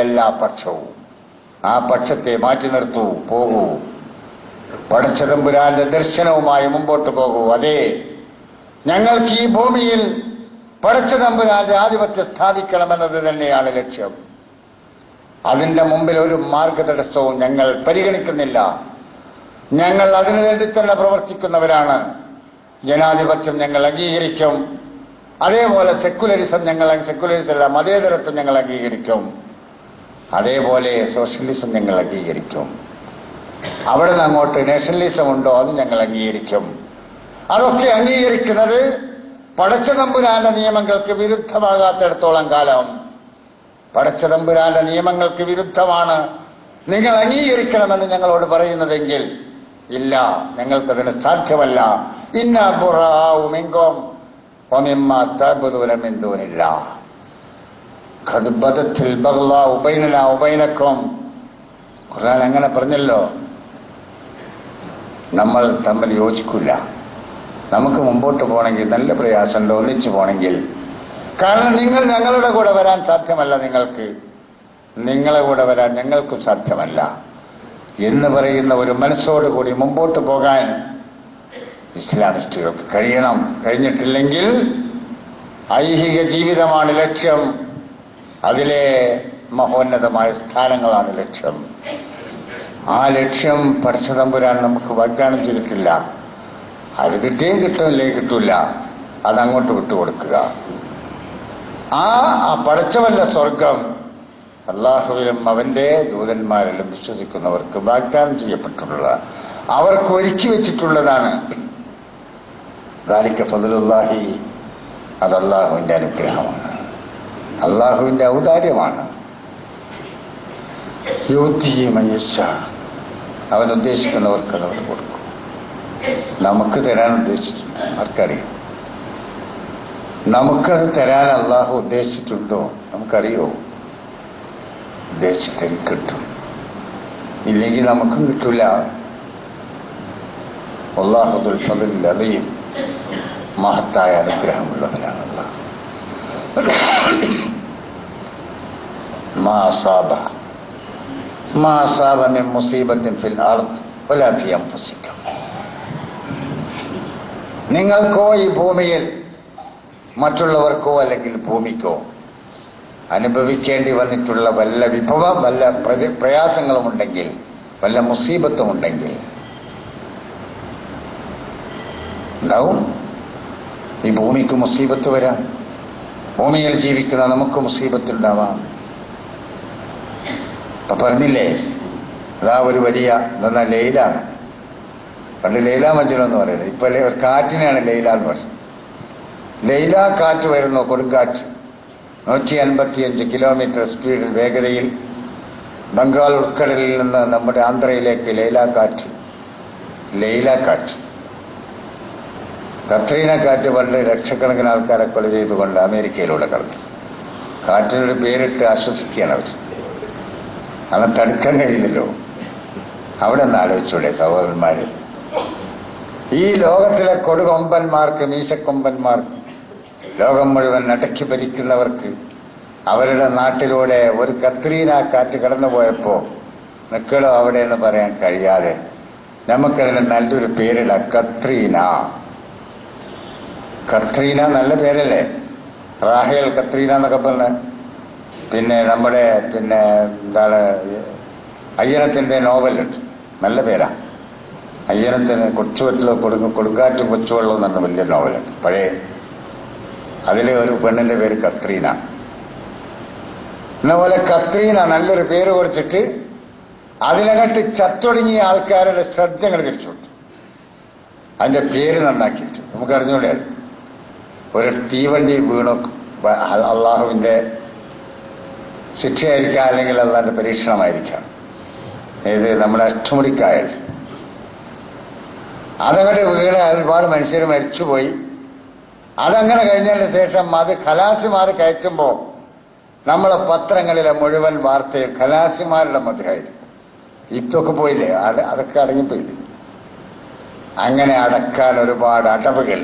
എല്ലാ പക്ഷവും, ആ പക്ഷത്തെ മാറ്റി നിർത്തൂ, പോകൂ. പടച്ചതമ്പുരാന്റെ ദർശനവുമായി മുമ്പോട്ട് പോകൂ. അതെ, ഞങ്ങൾക്ക് ഈ ഭൂമിയിൽ പടച്ചതമ്പുരാന്റെ ആധിപത്യം സ്ഥാപിക്കണമെന്നത് തന്നെയാണ് ലക്ഷ്യം. അതിന്റെ മുമ്പിൽ ഒരു മാർഗതടസ്സവും ഞങ്ങൾ പരിഗണിക്കുന്നില്ല. ഞങ്ങൾ അതിനുവേണ്ടി തന്നെ പ്രവർത്തിക്കുന്നവരാണ്. ജനാധിപത്യം ഞങ്ങൾ അംഗീകരിക്കും. അതേപോലെ സെക്കുലറിസം അല്ല, മതേതരത്വം ഞങ്ങൾ അംഗീകരിക്കും. അതേപോലെ സോഷ്യലിസം ഞങ്ങൾ അംഗീകരിക്കും. അവിടെ നിന്ന് അങ്ങോട്ട് നാഷണലിസം ഉണ്ടോ, അത് ഞങ്ങൾ അംഗീകരിക്കും. അതൊക്കെ അംഗീകരിക്കുന്നത് പടച്ചതമ്പുരാന്റെ നിയമങ്ങൾക്ക് വിരുദ്ധമാകാത്തിടത്തോളം കാലം. പടച്ചതമ്പുരാന്റെ നിയമങ്ങൾക്ക് വിരുദ്ധമാണ് നിങ്ങൾ അംഗീകരിക്കണമെന്ന് ഞങ്ങളോട് പറയുന്നതെങ്കിൽ, ഇല്ല, ഞങ്ങൾക്കതിന് സാധ്യമല്ല. ഇന്നാ ബുറാഉ മിൻകും, വമിമ്മാ തഅ്ബുദൂന മിൻ ദൂനില്ലാഹ് ഖദ് ബദത്തിൽ ബഗ്ളാഉ ബൈനനാ വബൈനക്കും. ഖുർആൻ അങ്ങനെ പറഞ്ഞല്ലോ. നമ്മൾ തമ്മിൽ യോജിക്കില്ല. നമുക്ക് മുമ്പോട്ട് പോകണമെങ്കിൽ നല്ല പ്രയാസമുണ്ട് ഒന്നിച്ചു പോകണമെങ്കിൽ. കാരണം നിങ്ങൾ ഞങ്ങളുടെ കൂടെ വരാൻ സാധ്യമല്ല, നിങ്ങളെ കൂടെ വരാൻ ഞങ്ങൾക്കും സാധ്യമല്ല എന്ന് പറയുന്ന ഒരു മനസ്സോടുകൂടി മുമ്പോട്ട് പോകാൻ ഇസ്ലാമിസ്റ്റുകൾക്ക് കഴിയണം. കഴിഞ്ഞിട്ടില്ലെങ്കിൽ ഐഹിക ജീവിതമാണ് ലക്ഷ്യം, അതിലെ മഹോന്നതമായ സ്ഥാനങ്ങളാണ് ലക്ഷ്യം. ആ ലക്ഷ്യം പടച്ചതമ്പുരാൻ നമുക്ക് വാഗ്ദാനം ചെയ്തിട്ടില്ല. അത് കിട്ടുകയും കിട്ടുമില്ലേ കിട്ടൂല, അതങ്ങോട്ട് വിട്ടുകൊടുക്കുക. ആ പടച്ചവന്റെ സ്വർഗം അള്ളാഹുവിലും അവന്റെ ദൂതന്മാരിലും വിശ്വസിക്കുന്നവർക്ക് വാഗ്ദാനം ചെയ്യപ്പെട്ടിട്ടുള്ളതാണ്, അവർക്ക് ഒരുക്കി വെച്ചിട്ടുള്ളതാണ്. ദാലിക ഫദ്ലുല്ലാഹി, അത് അള്ളാഹുവിന്റെ അനുഗ്രഹമാണ്, അള്ളാഹുവിന്റെ ഔദാര്യമാണ്. യുഅ്തി മൻ യശാ, അവൻ ഉദ്ദേശിക്കുന്നവർക്ക് അത് അവന് കൊടുക്കും. നമുക്ക് തരാൻ ഉദ്ദേശിച്ചിട്ടുണ്ട്, ആർക്കറിയാം? നമുക്കത് തരാൻ അള്ളാഹു ഉദ്ദേശിച്ചിട്ടുണ്ടോ? നമുക്കറിയോ? ഉദ്ദേശിച്ചിട്ട് കിട്ടും, ഇല്ലെങ്കിൽ നമുക്കും കിട്ടൂല. അല്ലാഹു ദുൽ ഫദ്ലിൽ അദീം, മഹത്തായ അനുഗ്രഹമുള്ളവനാണ് അല്ലാഹ്. മാ അസാബ മിൻ മുസീബത്തിൻ ഫിൽ അർദ് വലാ ഫീ അൻഫുസിക്കും. നിങ്ങൾക്കോ ഈ ഭൂമിയിൽ മറ്റുള്ളവർക്കോ അല്ലെങ്കിൽ ഭൂമിക്കോ അനുഭവിക്കേണ്ടി വന്നിട്ടുള്ള വല്ല വിഭവം, വല്ല പ്രയാസങ്ങളുമുണ്ടെങ്കിൽ, വല്ല മുസീബത്തുമുണ്ടെങ്കിൽ ഉണ്ടാവും. ഈ ഭൂമിക്ക് മുസീബത്ത് വരാം, ഭൂമിയിൽ ജീവിക്കുന്ന നമുക്ക് മുസീബത്തുണ്ടാവാം. അപ്പൊ പറഞ്ഞില്ലേ, അതാ ഒരു വലിയ എന്താ ലൈലാണ്. പണ്ട് ലൈല മജ്നു എന്ന് പറയുന്നത്, ഇപ്പൊ ഒരു കാറ്റിനാണ് ലൈല എന്ന് പറയുന്നത്. ലൈല കാറ്റ് വരുന്നു, കൊടുങ്കാറ്റ്, 155 കിലോമീറ്റർ സ്പീഡിൽ വേഗതയിൽ ബംഗാൾ ഉൾക്കടലിൽ നിന്ന് നമ്മുടെ ആന്ധ്രയിലേക്ക് ലൈല കാറ്റ്. കത്രീന കാറ്റ് പണ്ട് ലക്ഷക്കണക്കിന് ആൾക്കാരെ കൊല ചെയ്തുകൊണ്ട് അമേരിക്കയിലൂടെ കടന്നു. കാറ്റിനൊരു പേരിട്ട് ആശ്വസിക്കുകയാണ് അവർ. അത് തടുക്കാൻ കഴിയില്ലല്ലോ. അവിടെ ഒന്ന് ആലോചിച്ചൂടെ സഹോദരന്മാര്? ഈ ലോകത്തിലെ കൊടുകൊമ്പന്മാർക്ക്, മീശക്കൊമ്പന്മാർക്ക്, ലോകം മുഴുവൻ അടക്കി ഭരിക്കുന്നവർക്ക് അവരുടെ നാട്ടിലൂടെ ഒരു കത്രീന കാറ്റ് കടന്നുപോയപ്പോ നിക്കളോ അവിടെ എന്ന് പറയാൻ കഴിയാതെ നമുക്കതിന് നല്ലൊരു പേരിടാം, കത്രീന. കത്രീന നല്ല പേരല്ലേ? റാഹേൽ കത്രീന എന്നൊക്കെ പറഞ്ഞ, പിന്നെ നമ്മുടെ എന്താണ് അയ്യനത്തിന്റെ നോവലുണ്ട്, നല്ല പേരാ. അയ്യനത്തിന് കൊടുങ്കാറ്റും കൊച്ചുവെള്ളം എന്ന് പറഞ്ഞ വലിയ നോവലുണ്ട്, പഴയ. അതിലെ ഒരു പെണ്ണിന്റെ പേര് കത്രീന. എന്നപോലെ കത്രീന നല്ലൊരു പേര് കൊടുത്തിട്ട് അതിനകത്ത് ചത്തൊടുങ്ങിയ ആൾക്കാരുടെ ശ്രദ്ധ അങ്ങോട്ട് തിരിച്ചുവിട്ടു. അതിന്റെ പേര് നന്നാക്കിയിട്ട് നമുക്കറിഞ്ഞൂടെ, ഒരു തീവണ്ടി വീണു. അള്ളാഹുവിന്റെ ശിക്ഷയായിരിക്കാം, അല്ലെങ്കിൽ അള്ളാന്റെ പരീക്ഷണമായിരിക്കാം. ഏത് നമ്മുടെ അഷ്ടമുടിക്കായൽ അതങ്ങോട്ട് വീണ് ഒരുപാട് മനുഷ്യർ മരിച്ചുപോയി. അതങ്ങനെ കഴിഞ്ഞതിന് ശേഷം അത് ഖലാസിമാർ കയറ്റുമ്പോ നമ്മളെ പത്രങ്ങളിലെ മുഴുവൻ വാർത്തയിൽ ഖലാസിമാരുടെ മധ്യമായിരുന്നു. ഇതൊക്കെ പോയില്ലേ, അതൊക്കെ അടങ്ങിപ്പോയില്ലേ. അങ്ങനെ അടക്കാൻ ഒരുപാട് അടവുകൾ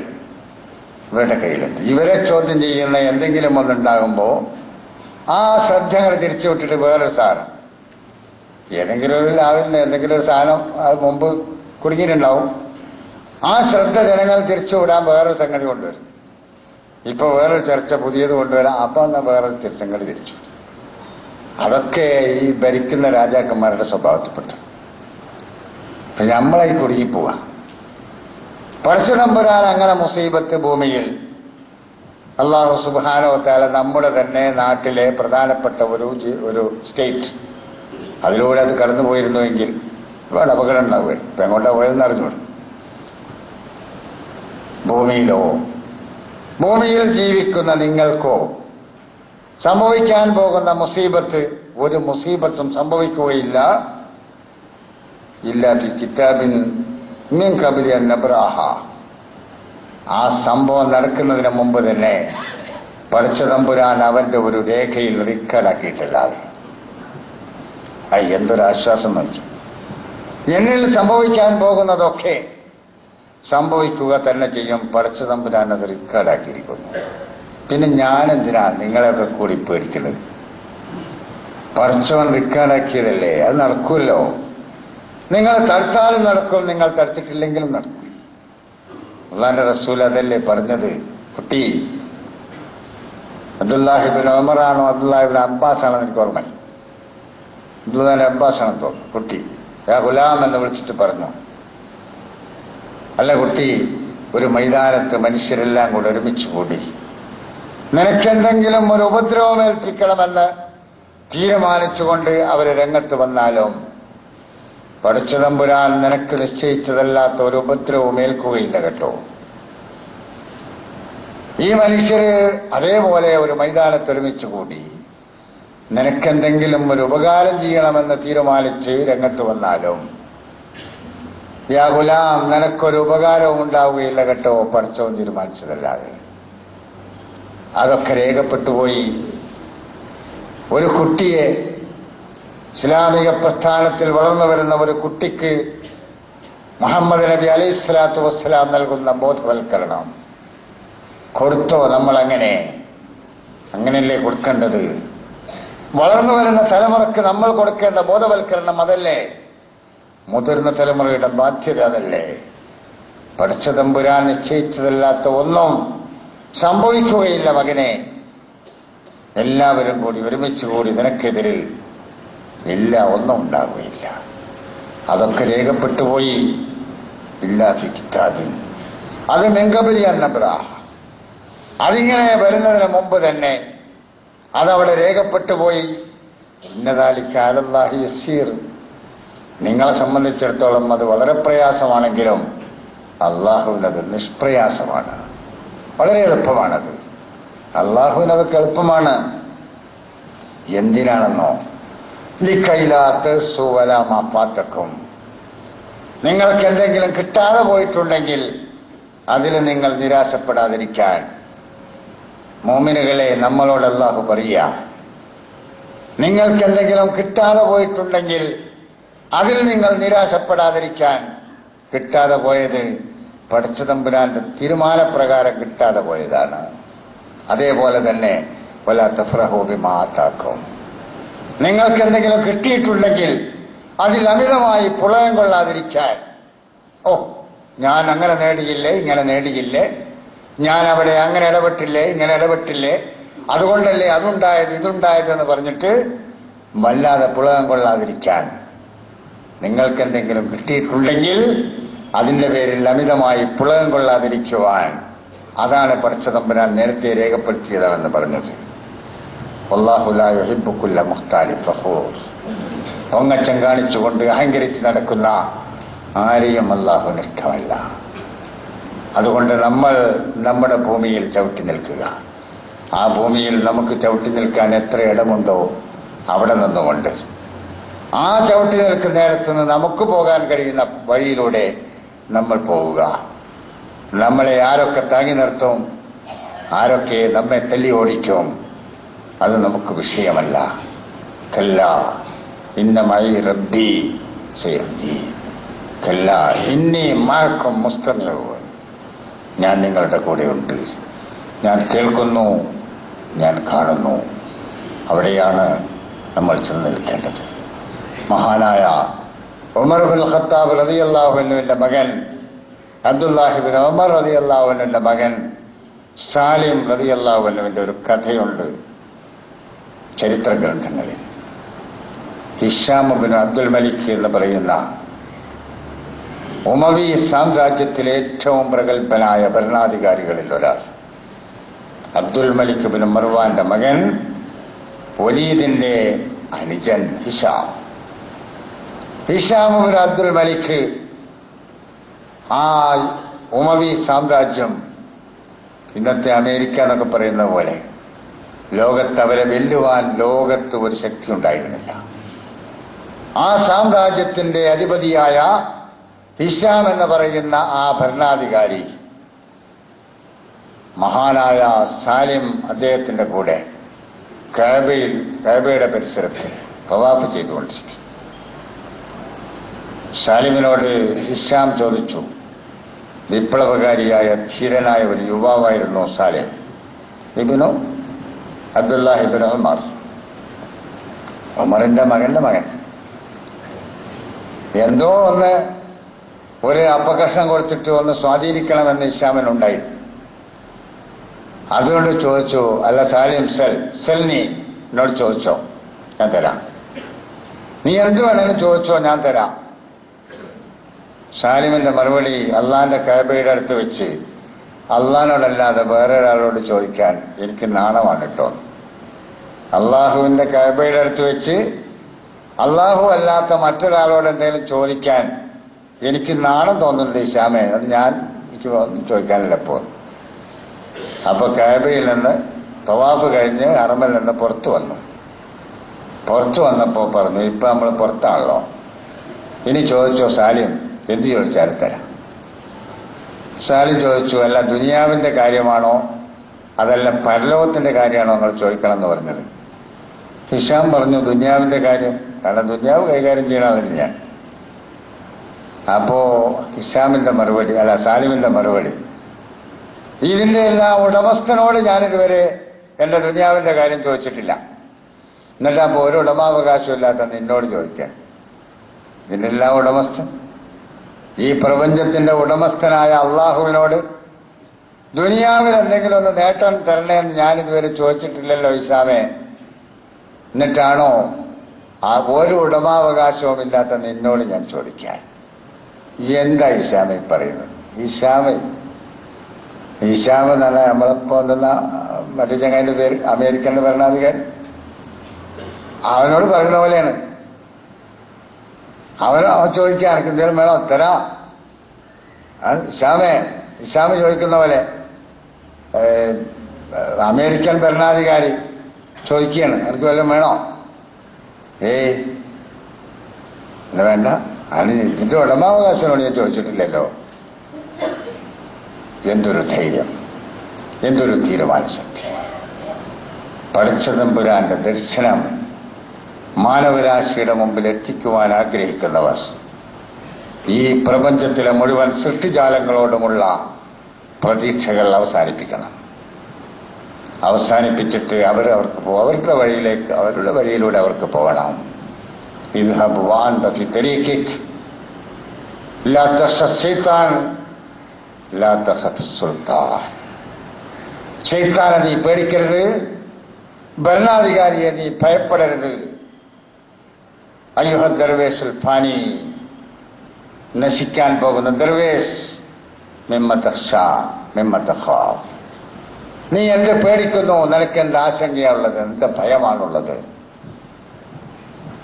ഇവരുടെ കയ്യിലുണ്ട്. ഇവരെ ചോദ്യം ചെയ്യുന്ന എന്തെങ്കിലും ഒന്നുണ്ടാകുമ്പോ ആ ശ്രദ്ധകൾ തിരിച്ചുവിട്ടിട്ട് വേറൊരു സാധനം, ഏതെങ്കിലും ഒരു ലാവിന്റെ എന്തെങ്കിലും ഒരു സാധനം അത് മുമ്പ് കുടുങ്ങിയിട്ടുണ്ടാവും. ആ ശ്രദ്ധ ജനങ്ങൾ തിരിച്ചുവിടാൻ വേറൊരു സംഗതി കൊണ്ടുവരും. ഇപ്പൊ വേറൊരു ചർച്ച പുതിയത് കൊണ്ടുവരാം, അപ്പൊ എന്നാ വേറൊരു സംഗതി തിരിച്ചു. അതൊക്കെ ഈ ഭരിക്കുന്ന രാജാക്കന്മാരുടെ സ്വഭാവത്തിൽപ്പെട്ടു. നമ്മളായി കുടുങ്ങിപ്പോവാ. പടച്ചതമ്പുരാൻ അങ്ങനെ മുസീബത്ത് ഭൂമിയിൽ അല്ലാഹു സുബ്ഹാനഹു വ തആല നമ്മുടെ തന്നെ നാട്ടിലെ പ്രധാനപ്പെട്ട ഒരു സ്റ്റേറ്റ്, അതിലൂടെ അത് കടന്നുപോയിരുന്നുവെങ്കിൽ ഒരുപാട് അപകടം ഉണ്ടാവുകയാണ്. ഇപ്പൊ എങ്ങോട്ടാ പോയതെന്ന് അറിഞ്ഞോളൂ. ഭൂമിയിൽ ജീവിക്കുന്ന നിങ്ങൾക്കോ സംഭവിക്കാൻ പോകുന്ന മുസീബത്ത് ഒരു മുസീബത്തും സംഭവിക്കുകയില്ല. ഇല്ലാ ഫി കിതാബിൻ മിൻ ഖബ്ലി അൻ നബ്റാഹ, ആ സംഭവം നടക്കുന്നതിന് മുമ്പ് തന്നെ പടച്ച തമ്പുരാൻ അവന്റെ ഒരു രേഖയിൽ റിക്കലാക്കിയിട്ടില്ലാതെ എന്തൊരാശ്വാസം നോക്കി. എന്നിൽ സംഭവിക്കാൻ പോകുന്നതൊക്കെ സംഭവിക്കുക തന്നെ ചെയ്യും. പടച്ച തമ്പുരാൻ അത് റിക്കലാക്കിയിരിക്കുന്നു. പിന്നെ ഞാനെന്തിനാ നിങ്ങളെയൊക്കെ കൂടി പേടിക്കുന്നത്? പടച്ചവൻ റിക്കലാക്കിയതല്ലേ, അത് നടക്കുമല്ലോ. നിങ്ങൾ തടുത്താലും നടക്കും, നിങ്ങൾ തടുത്തിട്ടില്ലെങ്കിലും നടക്കും. അല്ലാഹുവിന്റെ റസൂൽ അതല്ലേ പറഞ്ഞത്? കുട്ടി, അബ്ദുല്ലാഹിബ്നു ഉമറാണോ അബ്ദുല്ലാഹിബ്നു അബ്ബാസാണോ എനിക്ക് ഓർമ്മ, അബ്ദുല്ലാഹിബ്നു അബ്ബാസാണെന്ന് തോന്നുന്നു. കുട്ടി യാ ഗുലാം എന്ന് വിളിച്ചിട്ട് പറഞ്ഞു, അല്ല കുട്ടി, ഒരു മൈതാനത്ത് മനുഷ്യരെല്ലാം കൂടെ ഒരുമിച്ച് കൂടി നിനക്കെന്തെങ്കിലും ഒരു ഉപദ്രവം ഏൽപ്പിക്കണമെന്ന് തീരുമാനിച്ചുകൊണ്ട് അവര് രംഗത്ത് വന്നാലും പടച്ച തമ്പുരാൻ നിനക്ക് നിശ്ചയിച്ചതല്ലാത്ത ഒരു ഉപദ്രവവും ഏൽക്കുകയില്ല കേട്ടോ. ഈ മനുഷ്യര് അതേപോലെ ഒരു മൈതാനത്ത് ഒരുമിച്ച് കൂടി നിനക്കെന്തെങ്കിലും ഒരു ഉപകാരം ചെയ്യണമെന്ന് തീരുമാനിച്ച് രംഗത്ത് വന്നാലും യാ ഗുലാം, നിനക്കൊരു ഉപകാരവും ഉണ്ടാവുകയില്ല കേട്ടോ, പടച്ചവൻ തീരുമാനിച്ചതല്ലാതെ. അതൊക്കെ രേഖപ്പെട്ടുപോയി. ഒരു കുട്ടിയെ, ഇസ്ലാമിക പ്രസ്ഥാനത്തിൽ വളർന്നു വരുന്ന ഒരു കുട്ടിക്ക് മുഹമ്മദ് നബി അലൈഹിസ്സലാത്തു വസ്സലാം നൽകുന്ന ബോധവൽക്കരണം കൊടുത്തോ? അങ്ങനെയല്ലേ കൊടുക്കേണ്ടത്? വളർന്നു വരുന്ന തലമുറക്ക് നമ്മൾ കൊടുക്കേണ്ട ബോധവൽക്കരണം അതല്ലേ? മുതിർന്ന തലമുറയുടെ ബാധ്യത അതല്ലേ? പടച്ച തമ്പുരാൻ നിശ്ചയിച്ചതല്ലാത്ത ഒന്നും സംഭവിക്കുകയില്ല മകനെ. എല്ലാവരും കൂടി ഒരുമിച്ച് കൂടി നിനക്കെതിരിൽ ഒന്നും ഉണ്ടാവുകയില്ല. അതൊക്കെ രേഖപ്പെട്ടുപോയി. ഇല്ലാഫി കിതാബിൻ, അത് മിൻകബലി അന്നബ്രാഹ, അതിങ്ങനെ വരുന്നതിന് മുമ്പ് തന്നെ അതവിടെ രേഖപ്പെട്ടുപോയി. ഇന്നദാലിക അലല്ലാഹി യസീർ, നിങ്ങളെ സംബന്ധിച്ചിടത്തോളം അത് വളരെ പ്രയാസമാണെങ്കിലും അള്ളാഹുവിനത് നിഷ്പ്രയാസമാണ്, വളരെ എളുപ്പമാണത്. അള്ളാഹുവിനതൊക്കെ എളുപ്പമാണ്. എന്തിനാണെന്നോ, ലിക്കൈലാത്ത് സുവലാമാപ്പാത്തക്കും, നിങ്ങൾക്ക് എന്തെങ്കിലും കിട്ടാതെ പോയിട്ടുണ്ടെങ്കിൽ അതിൽ നിങ്ങൾ നിരാശപ്പെടാതിരിക്കാൻ. മോമിനുകളെ, നമ്മളോട് അല്ലാഹു പറയുക, നിങ്ങൾക്ക് എന്തെങ്കിലും കിട്ടാതെ പോയിട്ടുണ്ടെങ്കിൽ അതിൽ നിങ്ങൾ നിരാശപ്പെടാതിരിക്കാൻ. കിട്ടാതെ പോയത് പടച്ച തമ്പുരാന്റെ തീരുമാനപ്രകാരം കിട്ടാതെ പോയതാണ്. അതേപോലെ തന്നെ വലാ തഫ്റഹൂ ബിമാ ആതാക്കും, നിങ്ങൾക്ക് എന്തെങ്കിലും കിട്ടിയിട്ടുണ്ടെങ്കിൽ അതിൽ അമിതമായി പുളയം കൊള്ളാതിരിക്കാൻ. ഞാൻ അങ്ങനെ നേടിയില്ലേ, ഇങ്ങനെ നേടിയില്ലേ, ഞാൻ അവിടെ അങ്ങനെ ഇടപെട്ടില്ലേ, ഇങ്ങനെ ഇടപെട്ടില്ലേ, അതുകൊണ്ടല്ലേ അതുണ്ടായത് ഇതുണ്ടായത് എന്ന് പറഞ്ഞിട്ട് വല്ലാതെ പുളകം കൊള്ളാതിരിക്കാൻ. നിങ്ങൾക്കെന്തെങ്കിലും കിട്ടിയിട്ടുണ്ടെങ്കിൽ അതിന്റെ പേരിൽ അമിതമായി പുളകം കൊള്ളാതിരിക്കുവാൻ. അതാണ് പടച്ച തമ്പുരാൻ നേരത്തെ രേഖപ്പെടുത്തിയതാണെന്ന് പറഞ്ഞത്. വല്ലാഹു ലാ യുഹിബ്ബു കുല്ല മുഖ്താലിൻ ഫഖൂർ, പൊങ്ങച്ചം കാണിച്ചുകൊണ്ട് അഹങ്കരിച്ച് നടക്കുന്ന ആരെയും അല്ലാഹുവിന് ഇഷ്ടമല്ല. അതുകൊണ്ട് നമ്മൾ നമ്മുടെ ഭൂമിയിൽ ചവിട്ടി നിൽക്കുക. ആ ഭൂമിയിൽ നമുക്ക് ചവിട്ടി നിൽക്കാൻ എത്ര ഇടമുണ്ടോ അവിടെ നിന്നുകൊണ്ട് ആ ചവിട്ടി നിൽക്കുന്നിടത്തുനിന്ന് നമുക്ക് പോകാൻ കഴിയുന്ന വഴിയിലൂടെ നമ്മൾ പോവുക. നമ്മളെ ആരൊക്കെ താങ്ങി നിർത്തും, ആരൊക്കെ നമ്മെ തല്ലി ഓടിക്കും, അത് നമുക്ക് വിഷയമല്ല. കല്ലാ ഇന്ന മഈ റബ്ബി സയഹ്ദീ, കല്ലാ ഇന്നി മഅക്കും മുസ്തമിഊൻ, ഞാൻ നിങ്ങളുടെ കൂടെയുണ്ട്, ഞാൻ കേൾക്കുന്നു, ഞാൻ കാണുന്നു. അവിടെയാണ് നമ്മൾ ചെന്ന് നിൽക്കേണ്ടത്. മഹാനായ ഉമർ ഇബ്നുൽ ഖത്താബ് റളിയല്ലാഹു അൻഹുവിന്റെ മകൻ അബ്ദുല്ലാഹി ഇബ്നു ഉമർ റളിയല്ലാഹു അൻഹുവിന്റെ മകൻ സാലിം റളിയല്ലാഹു അൻഹുവിന്റെ ഒരു കഥയുണ്ട് ചരിത്ര ഗ്രന്ഥങ്ങളിൽ. ഹിഷാം ഇബ്നു അബ്ദുൽ മലിക് എന്ന് പറയുന്ന ഉമവി സാമ്രാജ്യത്തിലെ ഏറ്റവും പ്രഗത്ഭനായ ഭരണാധികാരികളിൽ ഒരാൾ, അബ്ദുൽ മലിക് ഇബ്നു മർവാന്റെ മകൻ വലീദിന്റെ അനുജൻ ഹിഷാം. ഹിഷാം ഇബ്നു അബ്ദുൽ മലിക് ആ ഉമവി സാമ്രാജ്യം, ഇന്നത്തെ അമേരിക്ക എന്നൊക്കെ പറയുന്ന പോലെ, ലോകത്ത് അവരെ വെല്ലുവാൻ ലോകത്ത് ഒരു ശക്തി ഉണ്ടായിരുന്നില്ല. ആ സാമ്രാജ്യത്തിന്റെ അധിപതിയായ ഹിഷാം എന്ന് പറയുന്ന ആ ഭരണാധികാരി മഹാനായ സാലിം അദ്ദേഹത്തിന്റെ കൂടെ കഅബയുടെ പരിസരത്ത് തവാഫ് ചെയ്തുകൊണ്ടിരിക്കും. സാലിമിനോട് ഹിഷാം ചോദിച്ചു. വിപ്ലവകാരിയായ ധീരനായ ഒരു യുവാവായിരുന്നു സാലിം ഇബ്നു അബ്ദുല്ലാഹി ഇബ്നു ഉമർ, ഉമറിന്റെ മകന്റെ മകൻ. എന്തോ ഒന്ന് ഒരു അപകർഷണം കൊടുത്തിട്ട് ഒന്ന് സ്വാധീനിക്കണമെന്ന് ഹിഷാമിനുണ്ടായി. അതുകൊണ്ട് ചോദിച്ചു, അല്ല സാലിം സെൽ നീ എന്നോട് ചോദിച്ചോ, ഞാൻ തരാം. നീ എന്ത് വേണമെങ്കിലും ചോദിച്ചോ, ഞാൻ തരാം. സാലിമിന്റെ മറുപടി, അള്ളാന്റെ കഅബയുടെ അടുത്ത് വെച്ച് അള്ളാനോടല്ലാതെ വേറൊരാളോട് ചോദിക്കാൻ എനിക്ക് നാണമാണ് കേട്ടോ. അള്ളാഹുവിന്റെ കഅബയുടെ അടുത്ത് വെച്ച് അള്ളാഹു അല്ലാത്ത മറ്റൊരാളോട് എന്തെങ്കിലും ചോദിക്കാൻ എനിക്ക് നാണം തോന്നുന്നുണ്ട് ഹിഷാമേ, അത് എനിക്ക് ചോദിക്കാനില്ല ഇപ്പോൾ. അപ്പൊ കഅബയിൽ നിന്ന് തവാഫ് കഴിഞ്ഞ് ഹറമിൽ നിന്ന് പുറത്തു വന്നപ്പോ പറഞ്ഞു, ഇപ്പൊ നമ്മൾ പുറത്താണല്ലോ, ഇനി ചോദിച്ചോ സാലിം, എന്ത് ചോദിച്ചാലും തരാം. സാലിം ചോദിച്ചു, അല്ല ദുനിയാവിന്റെ കാര്യമാണോ അതല്ല പരലോകത്തിന്റെ കാര്യമാണോ നിങ്ങൾ ചോദിക്കണം എന്ന് പറഞ്ഞത്? ഹിഷാം പറഞ്ഞു, ദുനിയാവിന്റെ കാര്യം, കാരണം ദുനിയാവ് കൈകാര്യം ചെയ്യണമെന്നില്ല ഞാൻ. അപ്പോ ഹിഷാമിന്റെ മറുപടി, അല്ല സാലിമിന്റെ മറുപടി, ഇതിന്റെ എല്ലാ ഉടമസ്ഥനോട് ഞാനിതുവരെ എന്റെ ദുനിയാവിന്റെ കാര്യം ചോദിച്ചിട്ടില്ല, എന്നിട്ടാകുമ്പോൾ ഒരു ഉടമാവകാശം ഇല്ലാത്ത നിന്നോട് ചോദിക്കാൻ. ഇതിന്റെ എല്ലാ ഉടമസ്ഥൻ, ഈ പ്രപഞ്ചത്തിന്റെ ഉടമസ്ഥനായ അള്ളാഹുവിനോട് ദുനിയാവിൽ എന്തെങ്കിലും ഒന്ന് നേട്ടം തരണേന്ന് ഞാനിതുവരെ ചോദിച്ചിട്ടില്ലല്ലോ ഹിഷാമേ, എന്നിട്ടാണോ ആ ഒരു ഉടമാവകാശവും ഇല്ലാത്ത നിന്നോട് ഞാൻ ചോദിക്കാൻ? എന്താ ഹിഷാമ പറയുന്നത്? ഹിഷാം എന്നല്ല നമ്മളിപ്പോ എന്തെന്ന മറ്റു ചങ്ങായിന്റെ പേര്, അമേരിക്കന്റെ ഭരണാധികാരി, അവനോട് പറയുന്ന പോലെയാണ്. അവൻ ചോദിക്കാൻ എനിക്ക് എന്തെങ്കിലും വേണോ, തരാം. ഹിഷാമ് ചോദിക്കുന്ന പോലെ അമേരിക്കൻ ഭരണാധികാരി ചോദിക്കുകയാണ്, എനിക്ക് വല്ലതും വേണോ? എന്നാ വേണ്ട, അതിന് ഇതിന്റെ ഉടമാവകാശനോട് ഞാൻ ചോദിച്ചിട്ടില്ലല്ലോ. എന്തൊരു ധൈര്യം, എന്തൊരു തീരുമാനശക്തി! പടച്ചതമ്പുരാന്റെ ദർശനം മാനവരാശിയുടെ മുമ്പിൽ എത്തിക്കുവാൻ ആഗ്രഹിക്കുന്നവർ ഈ പ്രപഞ്ചത്തിലെ മുഴുവൻ സൃഷ്ടിജാലങ്ങളോടുമുള്ള പ്രതീക്ഷകൾ അവസാനിപ്പിച്ചിട്ട് അവരുടെ വഴിയിലൂടെ അവർക്ക് പോകണം. ഇദ്ഹബ് വഅൻത ഫി തരീഖിക് ലാ തഖ്ശ ശൈത്താൻ ലാ തഖഫ് സുൽത്താൻ. ശൈത്താനെ നീ പേടിക്കരുത്, ഭരണാധികാരിയെ നീ ഭയപ്പെടരുത്. അയ്യുഹ ദർവേശുൽ ഫാനി, നശിക്കാൻ പോകുന്ന ദർവേശ്, മിമ്മ തഖ്ശ മിമ്മ തഖാഫ്. നീ എന്ത് പേടിക്കുന്നു? നിനക്ക് എന്ത് ആശങ്കയാണുള്ളത്? എന്ത് ഭയമാണുള്ളത്?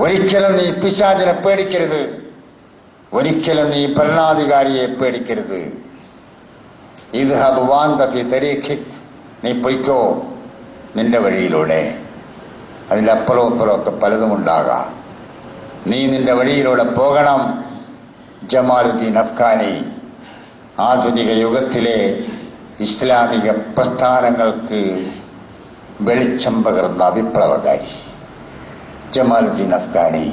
ഒരിക്കലും നീ പിശാചിനെ പേടിക്കരുത്, ഒരിക്കലും നീ ഭരണാധികാരിയെ പേടിക്കരുത്. ഇദ്ഹബ് വഅൻത ഫി തരീഖിക്, നീ പൊയ്ക്കോ നിന്റെ വഴിയിലൂടെ. അതിൻ്റെ അപ്പുറവും ഇപ്പുറമൊക്കെ പലതും ഉണ്ടാകാം, നീ നിന്റെ വഴിയിലൂടെ പോകണം. ജമാലുദ്ദീൻ അഫ്ഗാനി ആധുനിക യുഗത്തിലെ ഇസ്ലാമിക പ്രസ്ഥാനങ്ങൾക്ക് വെളിച്ചം പകർന്ന വിപ്ലവകാരി ജമാലുദ്ദീൻ അഫ്ഗാനി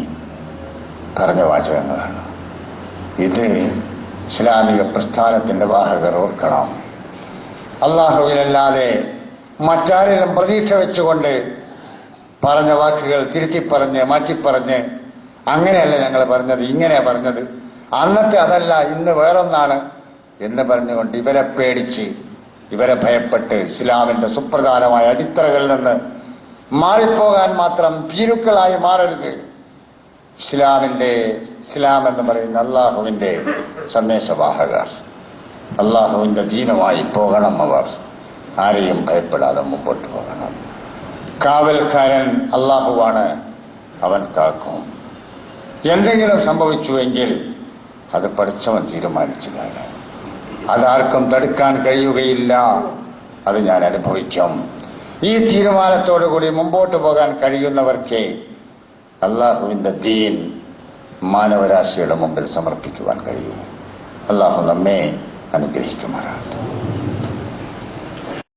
പറഞ്ഞ വാചകങ്ങളാണ്. ഇത് ഇസ്ലാമിക പ്രസ്ഥാനത്തിന്റെ വാഹകർ ഓർക്കണം. അള്ളാഹുവിനല്ലാതെ മറ്റാരെങ്കിലും പ്രതീക്ഷ വെച്ചുകൊണ്ട് പറഞ്ഞ വാക്കുകൾ തിരുത്തിപ്പറഞ്ഞ് മാറ്റിപ്പറഞ്ഞ് അങ്ങനെയല്ല ഞങ്ങൾ പറഞ്ഞത്, ഇങ്ങനെയാ പറഞ്ഞത്, അന്നത്തെ അതല്ല ഇന്ന് വേറൊന്നാണ് എന്ന് പറഞ്ഞുകൊണ്ട് ഇവരെ പേടിച്ച് ഇവരെ ഭയപ്പെട്ട് ഇസ്ലാമിന്റെ സുപ്രധാനമായ അടിത്തറകളിൽ നിന്ന് മാറിപ്പോകാൻ മാത്രം ഭീരുക്കളായി മാറരുത്. ഇസ്ലാം എന്ന് പറയുന്ന അള്ളാഹുവിന്റെ സന്ദേശവാഹകർ, അള്ളാഹുവിന്റെ ദീനുമായി പോകണം. അവർ ആരെയും ഭയപ്പെടാതെ മുമ്പോട്ട് പോകണം. കാവൽക്കാരൻ അള്ളാഹുവാണ്, അവൻ കാക്കും. എന്തെങ്കിലും സംഭവിച്ചുവെങ്കിൽ അത് പഠിച്ചവൻ തീരുമാനിച്ചതാണ്, അതാർക്കും തടുക്കാൻ കഴിയുകയില്ല, അത് ഞാൻ അനുഭവിക്കും. ഈ തീരുമാനത്തോടുകൂടി മുമ്പോട്ട് പോകാൻ കഴിയുന്നവർക്ക് അള്ളാഹുവിന്റെ ദീൻ മാനവരാശിയുടെ മുമ്പിൽ സമർപ്പിക്കുവാൻ കഴിയും. അള്ളാഹു നമ്മെ അനുഗ്രഹിക്കുമാറാകട്ടെ.